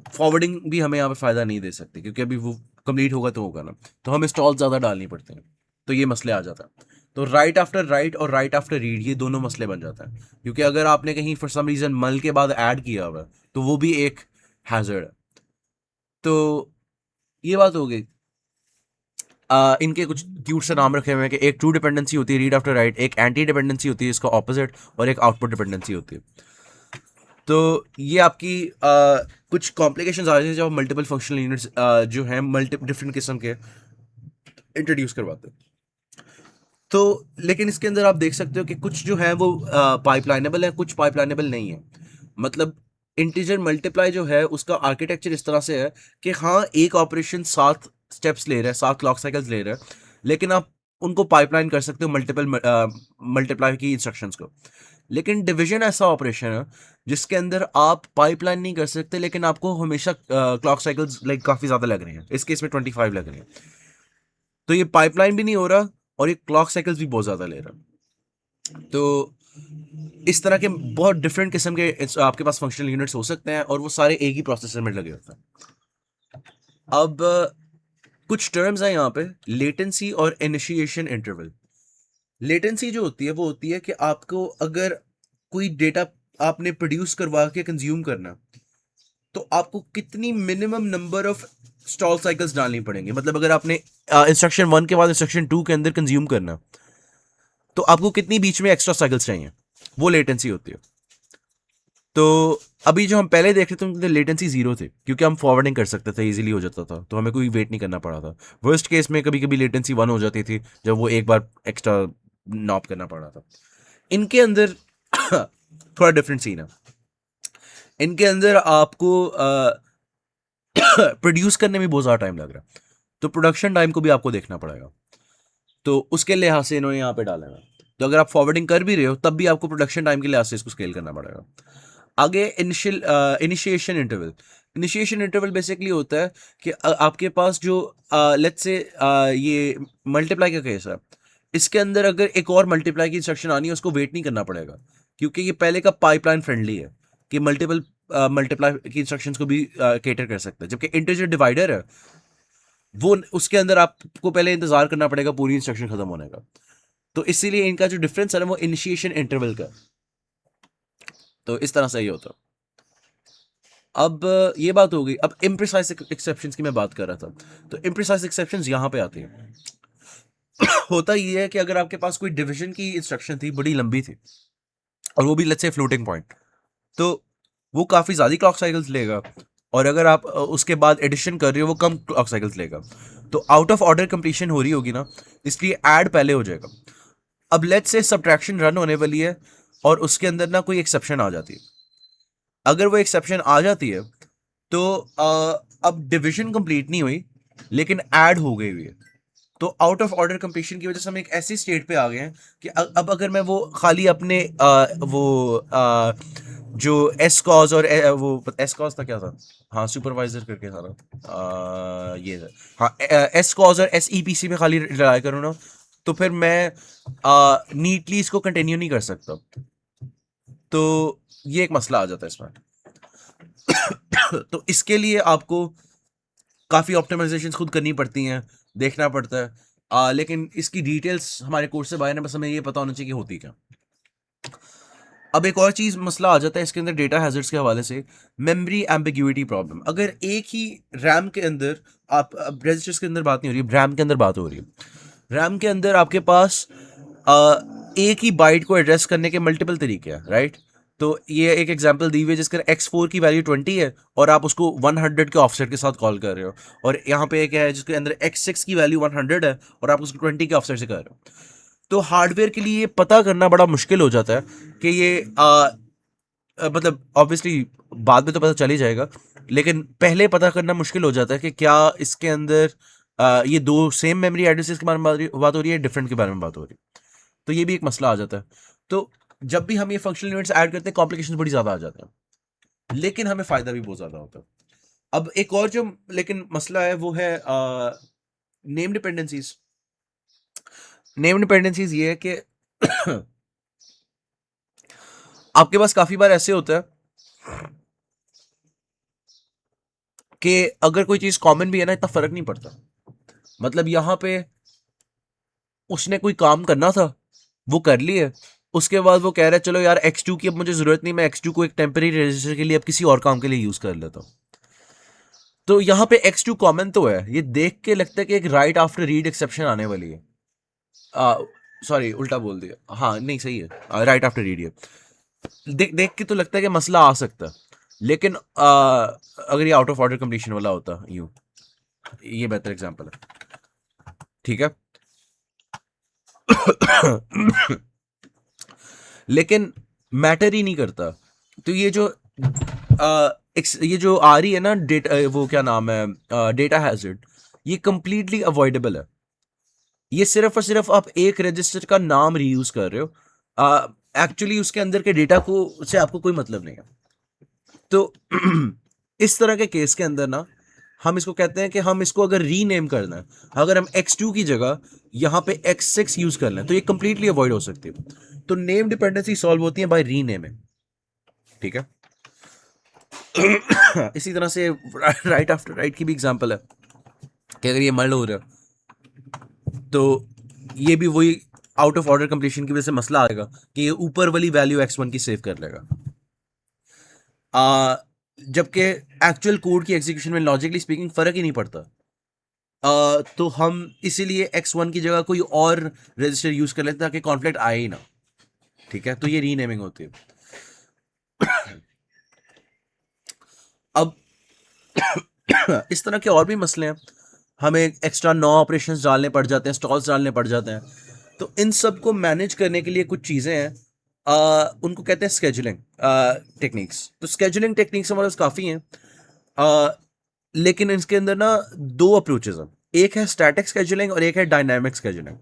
फॉरवर्डिंग भी हमें यहाँ पे फ़ायदा नहीं दे सकती क्योंकि अभी वो कंप्लीट होगा तो होगा ना, तो हमें स्टॉल ज़्यादा डालनी पड़ते हैं, तो ये मसले आ जाता है। तो राइट आफ्टर राइट और राइट आफ्टर रीड ये दोनों मसले बन जाते हैं, क्योंकि अगर आपने कहीं फॉर सम रीजन मल के बाद ऐड किया हुआ है तो वो भी एक हैजर्ड है। तो ये बात हो गई। इनके कुछ क्यूट से नाम रखे हुए हैं कि एक ट्रू डिपेंडेंसी होती है रीड आफ्टर राइट, एक एंटी डिपेंडेंसी होती है इसका ऑपोजिट, और एक आउटपुट डिपेंडेंसी होती है। तो ये आपकी कुछ कॉम्प्लिकेशंस आ जाती हैं जब मल्टीपल फंक्शनल यूनिट्स जो हैं मल्टी डिफरेंट किस्म के इंट्रोड्यूस करवाते हैं। तो लेकिन इसके अंदर आप देख सकते हो कि कुछ जो है वो पाइपलाइनेबल है, कुछ पाइपलाइनेबल नहीं है। मतलब इंटीजर मल्टीप्लाई जो है उसका आर्किटेक्चर इस तरह से है कि हाँ एक ऑपरेशन 7 स्टेप्स ले रहा है, 7 क्लॉक साइकिल्स ले रहा है, लेकिन आप उनको पाइपलाइन कर सकते हो मल्टीपल मल्टीप्लाई की इंस्ट्रक्शंस को। लेकिन डिवीजन ऐसा ऑपरेशन है जिसके अंदर आप पाइपलाइन नहीं कर सकते, लेकिन आपको हमेशा क्लॉक साइकिल्स लाइक काफ़ी ज़्यादा लग रहे हैं, इस केस में 25 लग रहे हैं। तो ये पाइपलाइन भी नहीं हो रहा और ये क्लॉक साइकिल्स भी बहुत ज़्यादा ले रहा। तो इस तरह के बहुत डिफरेंट किस्म के आपके पास फंक्शनल यूनिट्स हो सकते हैं और वो सारे एक ही प्रोसेसर में लगे होते हैं। अब कुछ टर्म्स हैं यहाँ पे, लेटेंसी और इनिशिएशन इंटरवल। लेटेंसी जो होती है वो होती है कि आपको अगर कोई डेटा आपने प्रोड्यूस करवा के कंज्यूम करना, तो आपको कितनी minimum number of stall cycles डालनी पड़ेंगे। मतलब अगर आपने इंस्ट्रक्शन 1 के बाद इंस्ट्रक्शन 2 के अंदर कंज्यूम करना, तो आपको कितनी बीच में एक्स्ट्रा साइकिल्स चाहिए, वो लेटेंसी होती है। तो अभी जो हम पहले देख रहे थे उनके लेटेंसी 0 थे, क्योंकि हम फॉरवर्डिंग कर सकते थे, इजीली हो जाता था, तो हमें कोई वेट नहीं करना पड़ा था। वर्स्ट केस में कभी कभी लेटेंसी 1 हो जाती थी, जब वो एक बार एक्स्ट्रा नॉप करना पड़ा था। इनके अंदर थोड़ा डिफरेंट सीन है। इनके अंदर आपको प्रोड्यूस करने में बहुत ज़्यादा टाइम लग रहा है, तो प्रोडक्शन टाइम को भी आपको देखना पड़ेगा। तो उसके लिहाज से इन्होंने यहाँ पे डाला है। तो अगर आप फॉरवर्डिंग कर भी रहे हो तब भी आपको प्रोडक्शन टाइम के लिहाज से इसको स्केल करना पड़ेगा। आगे initiation interval. Initiation interval basically होता है कि आपके पास जो लेट्स से ये मल्टीप्लाई का केस है, इसके अंदर अगर एक और मल्टीप्लाई की इंस्ट्रक्शन आनी है उसको वेट नहीं करना पड़ेगा, क्योंकि ये पहले का पाइपलाइन फ्रेंडली है कि मल्टीपल मल्टीप्लाई की इंस्ट्रक्शंस को भी केटर कर सकता है। जबकि इंटीजर डिवाइडर है वो उसके अंदर आपको पहले इंतजार करना पड़ेगा पूरी इंस्ट्रक्शन खत्म होने का। तो इसीलिए इनका जो डिफरेंस है ना वो इनिशिएशन इंटरवल का। तो इस तरह से ये होता। अब ये बात हो गई। अब इम्प्रिसाइज एक्सेप्शंस की मैं बात कर रहा था, तो इम्प्रिसाइज एक्सेप्शंस यहाँ पे आती हैं। होता ये है कि अगर आपके पास कोई डिवीजन की इंस्ट्रक्शन थी, बड़ी लंबी थी, और वो भी लेट्स से फ्लोटिंग पॉइंट, तो वो काफ़ी ज़्यादा क्लॉक साइकिल्स लेगा। और अगर आप उसके बाद एडिशन कर रहे हो वो कम क्लॉक साइकिल्स लेगा। तो आउट ऑफ ऑर्डर कंप्लीशन हो रही होगी ना, इसलिए ऐड पहले हो जाएगा। अब लेट्स से सब्ट्रैक्शन रन होने वाली है और उसके अंदर ना कोई एक्सेप्शन आ जाती है। अगर वो एक्सेप्शन आ जाती है तो अब डिवीजन कंप्लीट नहीं हुई, लेकिन ऐड हो गई हुई है। तो आउट ऑफ ऑर्डर कंप्लीशन की वजह से हम एक ऐसी स्टेट पे आ गए हैं कि अब अगर मैं वो खाली अपने जो एस कॉज और वो एस कॉज था क्या था, हाँ सुपरवाइजर करके था ना, ये था, हाँ एस कॉज और एस ई पी सी में खाली रिलाय करूँ ना, तो फिर मैं नीटली इसको कंटिन्यू नहीं कर सकता। तो ये एक मसला आ जाता है इसमें। तो इसके लिए आपको काफ़ी ऑप्टिमाइजेशन खुद करनी पड़ती हैं, देखना पड़ता है। लेकिन इसकी डिटेल्स हमारे कोर्स से बाहर है, बस हमें ये पता होना चाहिए कि होती क्या। अब एक और चीज़ मसला आ जाता है इसके अंदर डेटा हैजर्ड्स के हवाले से, मेमोरी एम्बिग्यूटी प्रॉब्लम। अगर एक ही रैम के अंदर, आप अब रजिस्टर्स के अंदर बात नहीं हो रही, रैम के अंदर बात हो रही है। रैम के अंदर आपके पास एक ही बाइट को एड्रेस करने के मल्टीपल तरीके हैं, राइट। तो ये एक एग्जांपल दी हुई है जिसका x4 की वैल्यू 20 है और आप उसको 100 के ऑफसेट के साथ कॉल कर रहे हो, और यहाँ पे एक है जिसके अंदर x6 की वैल्यू 100 है और आप उसको 20 के ऑफसेट से कर रहे हो। तो हार्डवेयर के लिए ये पता करना बड़ा मुश्किल हो जाता है कि ये मतलब ऑब्वियसली बाद में तो पता चल ही जाएगा, लेकिन पहले पता करना मुश्किल हो जाता है कि क्या इसके अंदर ये दो सेम मेमोरी एड्रेसेस के बारे में बात हो रही है, डिफरेंट के बारे में बात हो रही है। तो ये भी एक मसला आ जाता है। तो जब भी हम ये फंक्शनल यूनिट्स ऐड करते हैं कॉम्प्लिकेशन बड़ी ज़्यादा आ जाता है, लेकिन हमें फ़ायदा भी बहुत ज़्यादा होता है। अब एक और जो लेकिन मसला है वो है नेम डिपेंडेंसीज। नेम डिपेंडेंसीज ये है कि आपके पास काफ़ी बार ऐसे होता है कि अगर कोई चीज़ कॉमन भी है ना, इतना फ़र्क नहीं पड़ता। मतलब यहाँ पे उसने कोई काम करना था, वो कर लिया। उसके बाद वो कह रहा है चलो यार x2 की अब मुझे जरूरत नहीं, मैं x2 को एक टेम्पररी रजिस्टर के लिए अब किसी और काम के लिए यूज कर लेता हूँ। तो यहाँ पे x2 कॉमन तो है, ये देख के लगता है कि एक राइट आफ्टर रीड एक्सेप्शन आने वाली है। सॉरी उल्टा बोल दिया, हाँ नहीं सही है, राइट आफ्टर रीड है। देख देख के तो लगता है कि मसला आ सकता है, लेकिन अगर ये आउट ऑफ ऑर्डर कंप्लीशन वाला होता यूं, ये बेहतर एग्जांपल है, ठीक है। लेकिन मैटर ही नहीं करता। तो ये जो ये जो आ रही है ना डेटा, वो क्या नाम है, डेटा हैजर्ड, ये कंप्लीटली अवॉइडेबल है। ये सिर्फ और सिर्फ आप एक रजिस्टर का नाम रीयूज कर रहे हो, एक्चुअली उसके अंदर के डेटा को से आपको कोई मतलब नहीं है। तो इस तरह के केस के अंदर ना हम इसको कहते हैं कि हम इसको अगर रीनेम करना है, अगर हम x2 की जगह यहाँ पे x6 यूज कर लें तो ये कंप्लीटली अवॉइड हो सकती है। तो नेम डिपेंडेंसी सॉल्व होती है बाय रीनेमिंग, ठीक है। इसी तरह से राइट आफ्टर राइट की भी एग्जांपल है कि अगर ये मर्ल हो रहा है तो ये भी वही आउट ऑफ ऑर्डर कंप्लीशन की वजह से मसला आएगा कि ये ऊपर वाली वैल्यू x1 की सेव कर लेगा, जबकि एक्चुअल कोड की एग्जीक्यूशन में लॉजिकली स्पीकिंग फर्क ही नहीं पड़ता। तो हम इसीलिए x1 की जगह कोई और रजिस्टर यूज कर लेते हैं ताकि कॉन्फ्लिक्ट आए ही ना, ठीक है। तो ये रीनेमिंग होती है। अब इस तरह के और भी मसले हैं, हमें एक्स्ट्रा 9 ऑपरेशंस डालने पड़ जाते हैं, स्टॉल्स डालने पड़ जाते हैं। तो इन सब को मैनेज करने के लिए कुछ चीज़ें हैं, उनको कहते हैं स्केजुलिंग टेक्निक्स। तो स्केजुलिंग टेक्निक्स हमारे पास काफ़ी हैं, लेकिन इसके अंदर ना दो अप्रोचेज हैं, एक है स्टैटिक स्केजुलिंग और एक है डायनामिक स्केजुलिंग।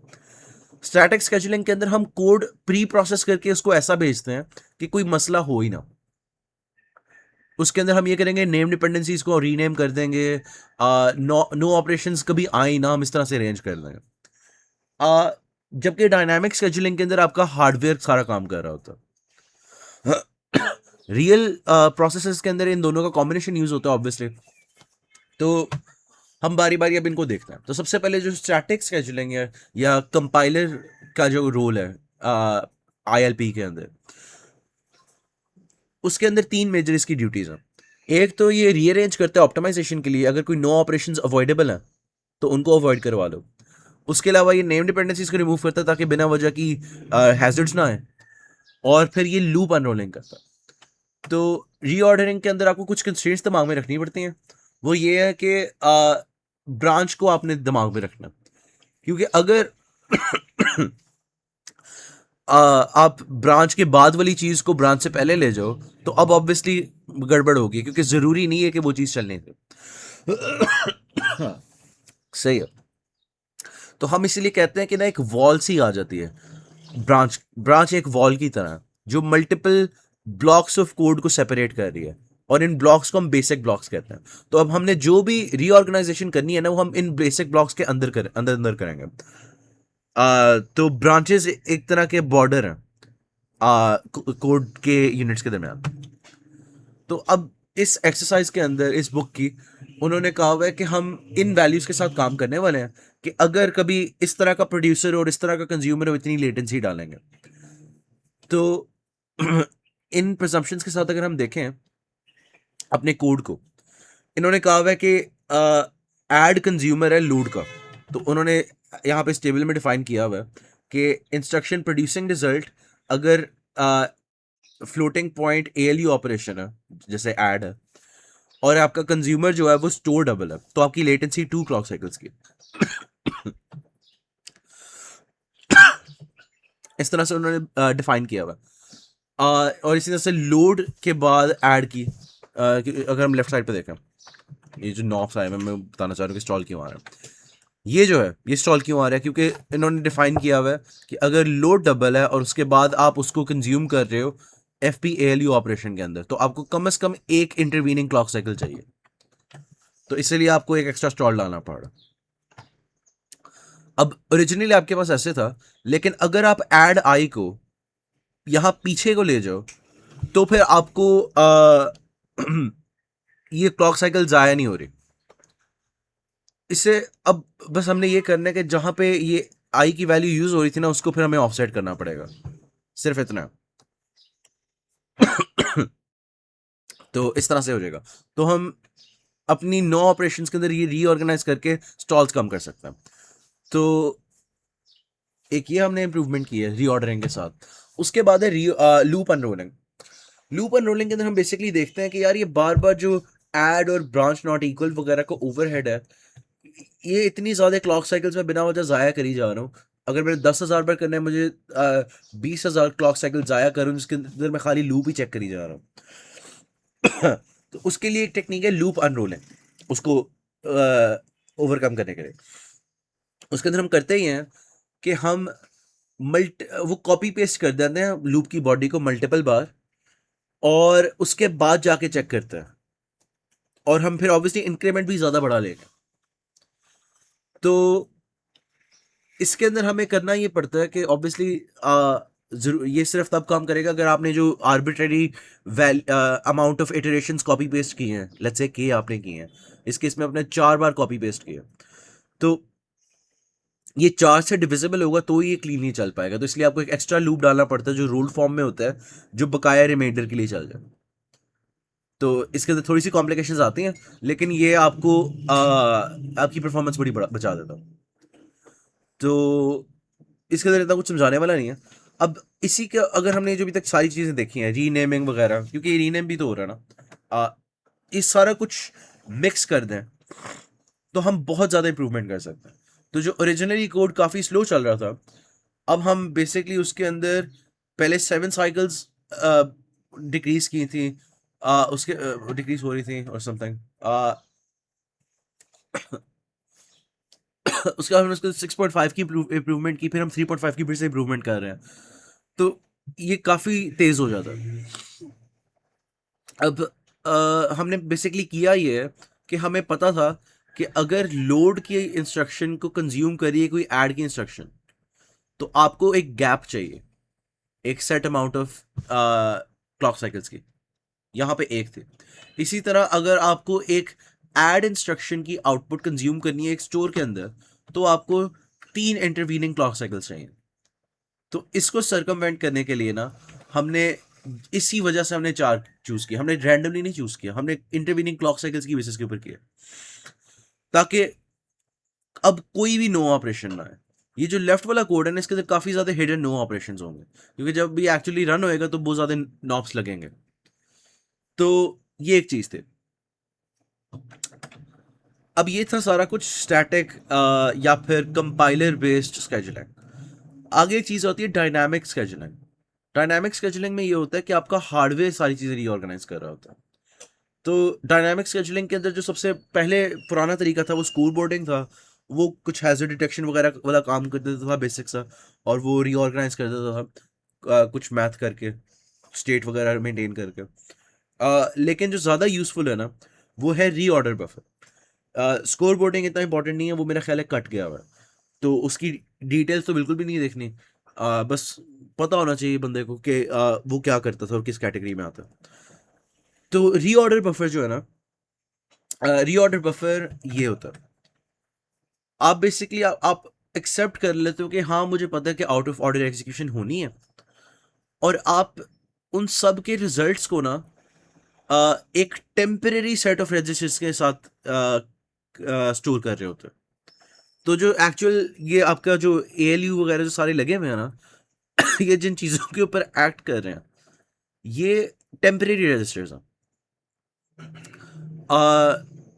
स्टैटिक स्केजुलिंग के अंदर हम कोड प्री प्रोसेस करके उसको ऐसा भेजते हैं कि कोई मसला हो ही ना। उसके अंदर हम ये करेंगे नेम डिपेंडेंसीज को रीनेम कर देंगे, नो ऑपरेशंस कभी आए ना, हम इस तरह से अरेंज कर देंगे। जबकि डायनामिक स्केजुलिंग के अंदर आपका हार्डवेयर सारा काम कर रहा होता है। रियल प्रोसेसेस के अंदर इन दोनों का कॉम्बिनेशन यूज होता है ऑब्वियसली। तो हम बारी बारी अब इनको देखते हैं। तो सबसे पहले जो स्टैटिक स्केजुलिंग है या कंपाइलर का जो रोल है ILP के अंदर, उसके अंदर तीन मेजर इसकी ड्यूटीज हैं। एक तो ये रीअरेंज करता है ऑप्टिमाइजेशन के लिए, अगर कोई नो ऑपरेशंस अवॉइडेबल हैं तो उनको अवॉइड करवा लो। उसके अलावा ये नेम डिपेंडेंसीज को रिमूव करता है ताकि बिना वजह की हैजर्ड्स ना आए, और फिर ये लूप अनरोलिंग करता है। तो रीऑर्डरिंग के अंदर आपको कुछ कंस्ट्रेंट्स दिमाग में रखनी पड़ती हैं। वो ये है कि ब्रांच को आपने दिमाग में रखना, क्योंकि अगर आप ब्रांच के बाद वाली चीज को ब्रांच से पहले ले जाओ तो अब ऑब्वियसली गड़बड़ होगी, क्योंकि जरूरी नहीं है कि वो चीज चलने दे। सही है। तो हम इसीलिए कहते हैं कि ना एक वॉल सी आ जाती है, ब्रांच ब्रांच एक वॉल की तरह है, जो मल्टीपल ब्लॉक्स ऑफ कोड को सेपरेट कर रही है, और इन ब्लॉक्स को हम बेसिक ब्लॉक्स कहते हैं। तो अब हमने जो भी रीऑर्गेनाइजेशन करनी है ना, वो हम इन बेसिक ब्लॉक्स के अंदर अंदर करेंगे। तो ब्रांचेस एक तरह के बॉर्डर हैं कोड के यूनिट्स के दरमियान। तो अब इस एक्सरसाइज के अंदर इस बुक की उन्होंने कहा हुआ है कि हम इन वैल्यूज के साथ काम करने वाले हैं कि अगर कभी इस तरह का प्रोड्यूसर और इस तरह का कंज्यूमर हो, इतनी लेटेंसी डालेंगे। तो इन प्रजम्पशंस के साथ अगर हम देखें अपने कोड को, इन्होंने कहा हुआ है कि ऐड कंज्यूमर है लोड का। तो उन्होंने यहाँ पे इस टेबल में डिफाइन किया हुआ है कि इंस्ट्रक्शन प्रोड्यूसिंग रिजल्ट अगर फ्लोटिंग पॉइंट ALU ऑपरेशन है जैसे ऐड है, और आपका कंज्यूमर जो है वो स्टोर डबल है, तो आपकी लेटेंसी 2 क्लॉक साइकिल्स की। इस तरह से उन्होंने डिफाइन किया हुआ। और इसी तरह से लोड के बाद ऐड की, अगर हम लेफ्ट साइड पे देखें, ये जो नॉब्स आए मैं बताना चाह रहा हूँ कि स्टॉल क्यों आ रहा है। ये जो है ये स्टॉल क्यों आ रहा है, क्योंकि इन्होंने डिफाइन किया हुआ है कि अगर लोड डबल है और उसके बाद आप उसको कंज्यूम कर रहे हो FP-ALU ऑपरेशन के अंदर, तो आपको कम से कम एक इंटरवीनिंग क्लॉक साइकिल चाहिए। तो इसलिए आपको एक एक्स्ट्रा स्टॉल डालना पड़ा। अब ओरिजिनली आपके पास ऐसे था, लेकिन अगर आप ऐड आई को यहां पीछे को ले जाओ तो फिर आपको ये क्लॉक साइकिल जाया नहीं हो रही। इससे अब बस हमने ये करना है कि जहां पे ये आई की वैल्यू यूज हो रही थी ना, उसको फिर हमें ऑफसेट करना पड़ेगा, सिर्फ इतना। तो इस तरह से हो जाएगा। तो हम अपनी 9 ऑपरेशंस के अंदर ये रीऑर्गेनाइज करके स्टॉल्स कम कर सकते हैं। तो एक ये हमने इंप्रूवमेंट की है रीऑर्डरिंग के साथ। उसके बाद है लूप अनरोलिंग। लूप अनरोलिंग के अंदर हम बेसिकली देखते हैं कि यार ये बार बार जो ऐड और ब्रांच नॉट इक्वल वगैरह का ओवरहेड है, ये इतनी ज्यादा क्लॉक साइकिल्स में बिना वजह जाया करी जा रहा हूँ। अगर मेरे 10,000 बार करना है, मुझे 20,000 क्लॉक साइकिल जाया करूँ जिसके अंदर मैं खाली लूप ही चेक करी जा रहा हूँ। तो उसके लिए एक टेक्निक है लूप अनरोलिंग, उसको ओवरकम करने के लिए। उसके अंदर हम करते ही हैं कि हम वो कॉपी पेस्ट कर देते हैं लूप की बॉडी को मल्टीपल बार, और उसके बाद जाके चेक करते हैं, और हम फिर ऑब्वियसली इंक्रीमेंट भी ज्यादा बढ़ा लेंगे। तो इसके अंदर हमें करना ये पड़ता है कि ऑब्वियसली ये सिर्फ तब काम करेगा अगर आपने जो arbitrary amount of iterations copy paste किए हैं, लेट्स से के आपने किए हैं, इस केस में आपने 4 बार कॉपी पेस्ट किया, तो ये 4 से डिविजिबल होगा तो ये क्लीनली चल पाएगा। तो इसलिए आपको एक एक्स्ट्रा लूप डालना पड़ता है जो रूल फॉर्म में होता है, जो बकाया रिमाइंडर के लिए चल जाए। तो इसके अंदर थोड़ी सी कॉम्प्लिकेशंस आती हैं, लेकिन ये आपको आपकी परफॉर्मेंस बड़ी बचा देता है। तो इसके अंदर इतना कुछ समझाने वाला नहीं है। अब इसी के अगर हमने जो अभी तक सारी चीज़ें देखी हैं, रीनेमिंग वगैरह, क्योंकि रीनेम भी तो हो रहा है ना, इस सारा कुछ मिक्स कर दें तो हम बहुत ज़्यादा इंप्रूवमेंट कर सकते हैं। तो जो ओरिजिनली कोड काफ़ी स्लो चल रहा था, अब हम बेसिकली उसके अंदर पहले 7 साइकिल्स डिक्रीज की थी, उसके डिक्रीज हो रही थी और समथिंग, उसके बाद हमने उसको 6.5 की इम्प्रूवमेंट की, फिर हम 3.5 की फिर से इम्प्रूवमेंट कर रहे हैं। तो ये काफ़ी तेज़ हो जाता है। अब हमने बेसिकली किया ये है कि हमें पता था कि अगर लोड की इंस्ट्रक्शन को कंज्यूम करिए कोई ऐड की इंस्ट्रक्शन, तो आपको एक गैप चाहिए, एक set amount of clock cycles की। यहाँ पे एक थे। इसी तरह अगर आपको एक ऐड इंस्ट्रक्शन की आउटपुट कंज्यूम करनी है एक स्टोर के अंदर, तो आपको 3 इंटरवीनिंग क्लॉक साइकिल्स चाहिए। तो इसको सर्कमवेंट करने के लिए ना, हमने इसी वजह से हमने 4 चूज किया। हमने रैंडमली नहीं चूज किया, हमने इंटरवीनिंग क्लॉक साइकिल्स की बेसिस के ऊपर किया, ताकि अब कोई भी नो ऑपरेशन ना है। ये जो लेफ्ट वाला कोड है ना, इसके अंदर काफी ज्यादा हिडन नो ऑपरेशन होंगे, क्योंकि जब भी एक्चुअली रन होएगा तो बहुत ज्यादा नॉब्स लगेंगे। तो ये एक चीज थी। अब ये था सारा कुछ स्टैटिक या फिर कंपाइलर बेस्ड स्केजुलिंग। आगे एक चीज होती है डायनामिक स्केजुलिंग। डायनामिक स्केजुलिंग में ये होता है कि आपका हार्डवेयर सारी चीजें रीऑर्गेनाइज कर रहा होता है। तो डायनामिक स्केजुलिंग के अंदर जो सबसे पहले पुराना तरीका था वो स्कोर बोर्डिंग था। वो कुछ हैजर्ड डिटेक्शन वगैरह वाला काम कर देता था बेसिक सा, और वो रीऑर्गेनाइज कर देता था कुछ मैथ करके, स्टेट वगैरह मेंटेन करके। लेकिन जो ज़्यादा यूजफुल है ना, वो है रीऑर्डर बफर। स्कोर बोर्डिंग इतना इंपॉर्टेंट नहीं है, वो मेरा ख्याल है कट गया हुआ है, तो उसकी डिटेल्स तो बिल्कुल भी नहीं देखनी। बस पता होना चाहिए बंदे को कि वो क्या करता था और किस कैटेगरी में आता है। तो रीऑर्डर बफर जो है ना, रीऑर्डर बफर ये होता है, आप बेसिकली आप एक्सेप्ट कर लेते हो कि हाँ मुझे पता है कि आउट ऑफ ऑर्डर एग्जीक्यूशन होनी है, और आप उन सब के रिजल्ट्स को ना एक टेम्परेरी सेट ऑफ रजिस्टर्स के साथ स्टोर कर रहे होते हैं। तो जो एक्चुअल ये आपका जो ALU वगैरह जो सारे लगे हुए हैं ना, ये जिन चीज़ों के ऊपर एक्ट कर रहे हैं, ये टेम्परेरी रजिस्टर्स हैं।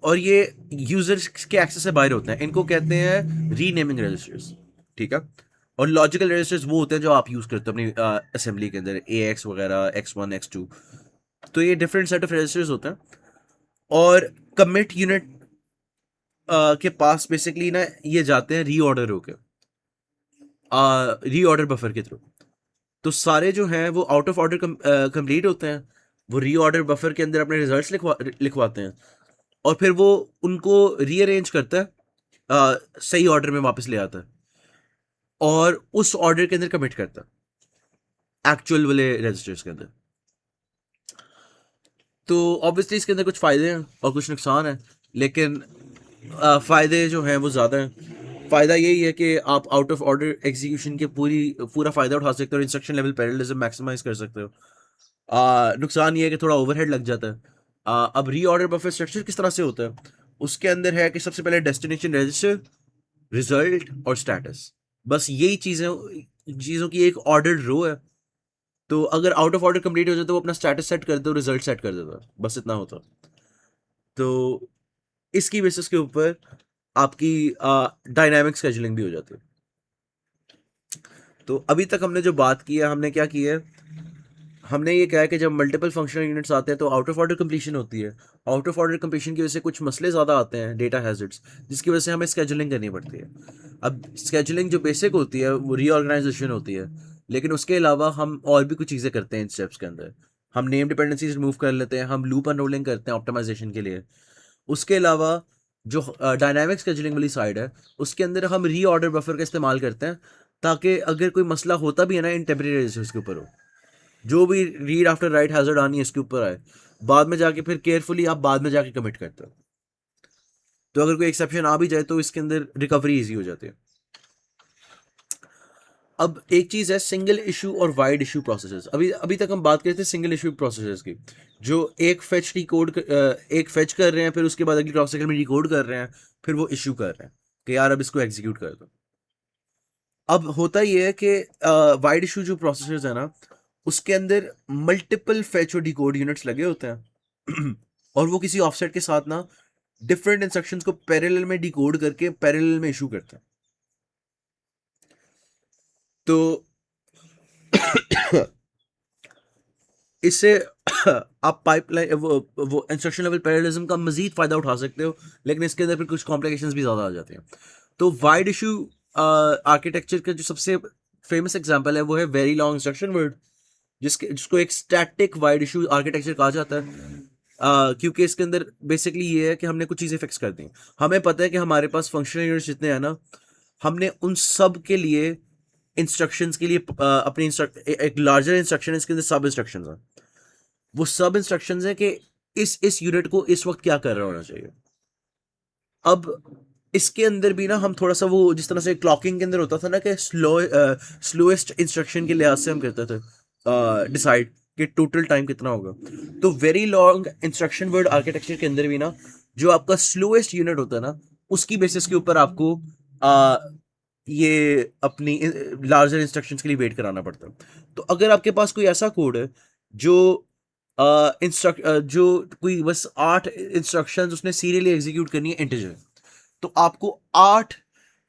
और ये यूजर्स के एक्सेस से बाहर होते हैं, इनको कहते हैं रीनेमिंग रजिस्टर्स। ठीक है। और लॉजिकल रजिस्टर्स वो होते हैं जो आप यूज करते हो अपनी असेंबली के अंदर, AX वगैरह, X1 X2। तो ये डिफरेंट सेट ऑफ रजिस्टर्स होते हैं, और कमिट यूनिट के पास बेसिकली ना ये जाते हैं रीऑर्डर होके, रीऑर्डर बफर के थ्रू। तो सारे जो हैं वो आउट ऑफ ऑर्डर कंप्लीट होते हैं, वो रीऑर्डर बफर के अंदर अपने रिजल्ट्स लिखवाते हैं, और फिर वो उनको रीअरेंज करता है, सही ऑर्डर में वापस ले आता है, और उस ऑर्डर के अंदर कमिट करता है एक्चुअल वाले रजिस्टर्स के अंदर। तो ऑब्वियसली इसके अंदर कुछ फ़ायदे हैं और कुछ नुकसान हैं, लेकिन फ़ायदे जो हैं वो ज़्यादा हैं। फ़ायदा यही है कि आप आउट ऑफ ऑर्डर एग्जीक्यूशन के पूरा फ़ायदा उठा सकते हो और इंस्ट्रक्शन लेवल पैरेललिज्म मैक्सिमाइज कर सकते हो। नुकसान ये है कि थोड़ा ओवरहेड लग जाता है। अब रीऑर्डर बफर स्ट्रक्चर किस तरह से होता है? उसके अंदर है कि सबसे पहले डेस्टिनेशन रजिस्टर, रिजल्ट और स्टेटस, बस यही चीज़ों की एक ऑर्डर्ड रो है। तो अगर आउट ऑफ ऑर्डर कंप्लीट हो जाए तो वो अपना स्टेटस सेट कर दो, रिजल्ट सेट कर देता है, बस इतना होता है। तो इसकी बेसिस के ऊपर आपकी डायनामिक scheduling भी हो जाती है। तो अभी तक हमने जो बात की है, हमने क्या किया है? हमने ये कहा है कि जब मल्टीपल फंक्शनल यूनिट्स आते हैं तो आउट ऑफ ऑर्डर कंप्लीशन होती है। आउट ऑफ ऑर्डर कंप्लीशन की वजह से कुछ मसले ज़्यादा आते हैं, डेटा हैजर्ड्स, जिसकी वजह से हमें स्केजुलिंग करनी पड़ती है। अब स्केजुलिंग जो बेसिक होती है वो रीऑर्गेनाइजेशन होती है, लेकिन उसके अलावा हम और भी कुछ चीज़ें करते हैं इन स्टेप्स के अंदर। हम नेम डिपेंडेंसीज रिमूव कर लेते हैं, हम लूप अनरोलिंग करते हैं ऑप्टिमाइजेशन के लिए। उसके अलावा जो डायनामिक स्केजुलिंग वाली साइड है, उसके अंदर हम रीऑर्डर बफर का इस्तेमाल करते हैं, ताकि अगर कोई मसला होता भी है ना इन टेम्परेरी रजिस्टर्स के ऊपर हो, जो भी रीड आफ्टर राइट हैजर्ड आनी है इसके ऊपर आए, बाद में जाके फिर केयरफुली आप बाद में जाके कमिट करते हो। तो अगर कोई एक्सेप्शन आ भी जाए तो इसके अंदर रिकवरी इजी हो जाती है। अब एक चीज है सिंगल इशू और वाइड इशू प्रोसेसेस। अभी अभी तक हम बात कर रहे थे सिंगल इशू प्रोसेसेस की, जो एक फेच कर रहे हैं, फिर उसके बाद अगली क्रॉस साइकिल में डिकोड कर रहे हैं, फिर वो इशू कर रहे हैं कि यार अब इसको एग्जीक्यूट कर दो। अब होता ये है कि वाइड इशू जो प्रोसेसर्स है ना, उसके अंदर मल्टीपल फेच और डिकोड यूनिट्स लगे होते हैं और वो किसी ऑफसेट के साथ ना डिफरेंट इंस्ट्रक्शंस को पैरेलल में डिकोड करके पैरेलल में इशू करते हैं। तो इससे आप पाइपलाइन वो इंस्ट्रक्शन लेवल पैरेललिज्म का मजीद फायदा उठा सकते हो, लेकिन इसके अंदर फिर कुछ कॉम्प्लिकेशंस भी ज़्यादा आ जाते हैं। तो वाइड इशू आर्किटेक्चर का जो सबसे फेमस एग्जांपल है वो है वेरी लॉन्ग इंस्ट्रक्शन वर्ड, जिसको एक स्टैटिक वाइड इशू आर्किटेक्चर कहा जाता है। क्योंकि इसके अंदर बेसिकली ये है कि हमने कुछ चीज़ें फिक्स कर दी। हमें पता है कि हमारे पास फंक्शनल यूनिट्स जितने हैं ना, हमने उन सब के लिए इंस्ट्रक्शंस के लिए अपनी एक लार्जर इंस्ट्रक्शन है, इसके अंदर सब इंस्ट्रक्शंस हैं। वो सब इंस्ट्रक्शंस हैं कि इस यूनिट को इस वक्त क्या कर रहा होना चाहिए। अब इसके अंदर भी ना हम थोड़ा सा वो जिस तरह से क्लॉकिंग के अंदर होता था ना कि स्लोएस्ट इंस्ट्रक्शन के लिहाज से हम करते थे डिसाइड कि टोटल टाइम कितना होगा। तो very long instruction word architecture के अंदर भी ना जो आपका स्लोएस्ट यूनिट होता है ना, उसकी बेसिस के ऊपर आपको ये अपनी लार्जर इंस्ट्रक्शंस के लिए वेट कराना पड़ता है। तो अगर आपके पास कोई ऐसा कोड है जो जो कोई बस 8 इंस्ट्रक्शंस उसने सीरियली एग्जीक्यूट करनी है इंटीजर, तो आपको 8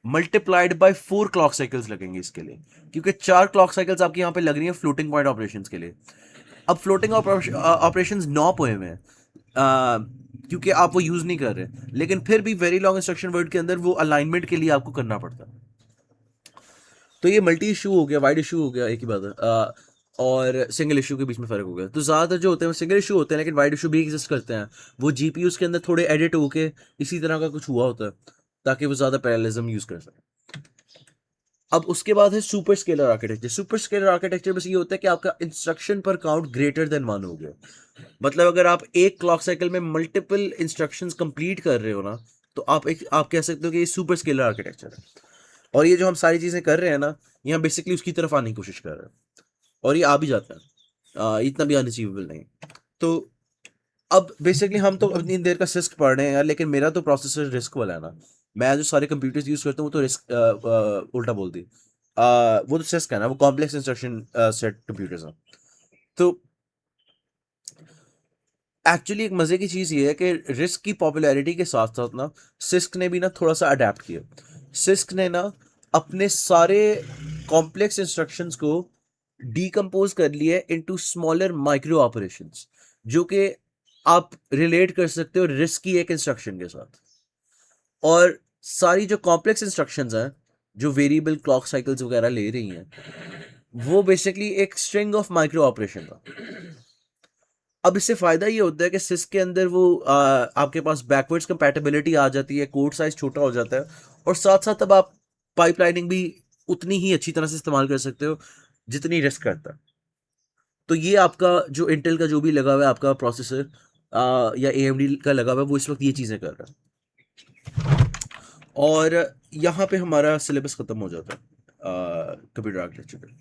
मल्टीप्लाइड बाय 4 क्लॉक साइकिल्स लगेंगे इसके लिए, क्योंकि 4 क्लॉक साइकिल्स आपकी यहाँ पे लग रही हैं फ्लोटिंग पॉइंट ऑपरेशंस के लिए। अब फ्लोटिंग ऑपरेशंस 9 हुए हैं क्योंकि आप वो यूज़ नहीं कर रहे, लेकिन फिर भी वेरी लॉन्ग इंस्ट्रक्शन वर्ड के अंदर वो अलाइनमेंट के लिए आपको करना पड़ता है। तो ये मल्टी इशू हो गया, वाइड इशू हो गया, एक ही बात है। और सिंगल इशू के बीच में फ़र्क हो गया। तो ज़्यादातर जो होते हैं वो सिंगल इशू होते हैं, लेकिन वाइड इशू भी एग्जिस्ट करते हैं। वो जीपीयूज़ के अंदर थोड़े एडिट होके इसी तरह का कुछ हुआ होता है, ताकि वो ज़्यादा पैरेललिज्म यूज़ कर सकें। अब उसके बाद है super scalar architecture. Super scalar architecture बस ये होता है कि आपका इंस्ट्रक्शन पर काउंट ग्रेटर देन 1 हो गया। मतलब अगर आप एक क्लॉक साइकिल में मल्टीपल इंस्ट्रक्शंस कंप्लीट कर रहे हो ना, तो आप कह सकते हो कि ये सुपर स्केलर आर्किटेक्चर है। और ये जो हम सारी चीज़ें कर रहे हैं ना, ये हम बेसिकली उसकी तरफ आने की कोशिश कर रहे हैं, और ये आ भी जाता है। इतना भी अनअचीवेबल नहीं। तो अब बेसिकली हम तो इतनी देर का सिस्क पढ़ रहे हैं यार, लेकिन मेरा तो प्रोसेसर रिस्क वाला है ना। मैं जो सारे कंप्यूटर्स यूज़ करता हूँ वो तो रिस्क उल्टा बोल दी, वो तो सिस्क है ना, वो कॉम्प्लेक्स इंस्ट्रक्शन सेट कंप्यूटर्स हैं। तो एक्चुअली एक मज़े की चीज़ ये है कि रिस्क की पॉपुलैरिटी के साथ साथ ना सिस्क ने भी ना थोड़ा सा अडेप्ट किया। सिस्क ने ना अपने सारे कॉम्प्लेक्स इंस्ट्रक्शंस को डीकम्पोज कर लिया इनटू स्मॉलर माइक्रो ऑपरेशंस, जो कि आप रिलेट कर सकते हो रिस्क की एक इंस्ट्रक्शन के साथ। और सारी जो कॉम्प्लेक्स इंस्ट्रक्शंस हैं जो वेरिएबल क्लॉक साइकिल्स वगैरह ले रही हैं, वो बेसिकली एक स्ट्रिंग ऑफ माइक्रो ऑपरेशन था। अब इससे फ़ायदा ये होता है कि सिस्क के अंदर वो आपके पास बैकवर्ड्स कंपैटिबिलिटी आ जाती है, कोड साइज छोटा हो जाता है, और साथ साथ अब आप पाइपलाइनिंग भी उतनी ही अच्छी तरह से इस्तेमाल कर सकते हो जितनी रिस्क करता है। तो ये आपका जो इंटेल का जो भी लगा हुआ है आपका प्रोसेसर या AMD का लगा हुआ है, वो इस वक्त ये चीज़ें कर रहा है। और यहाँ पे हमारा सिलेबस ख़त्म हो जाता है कंप्यूटर आर्किटेक्चर का।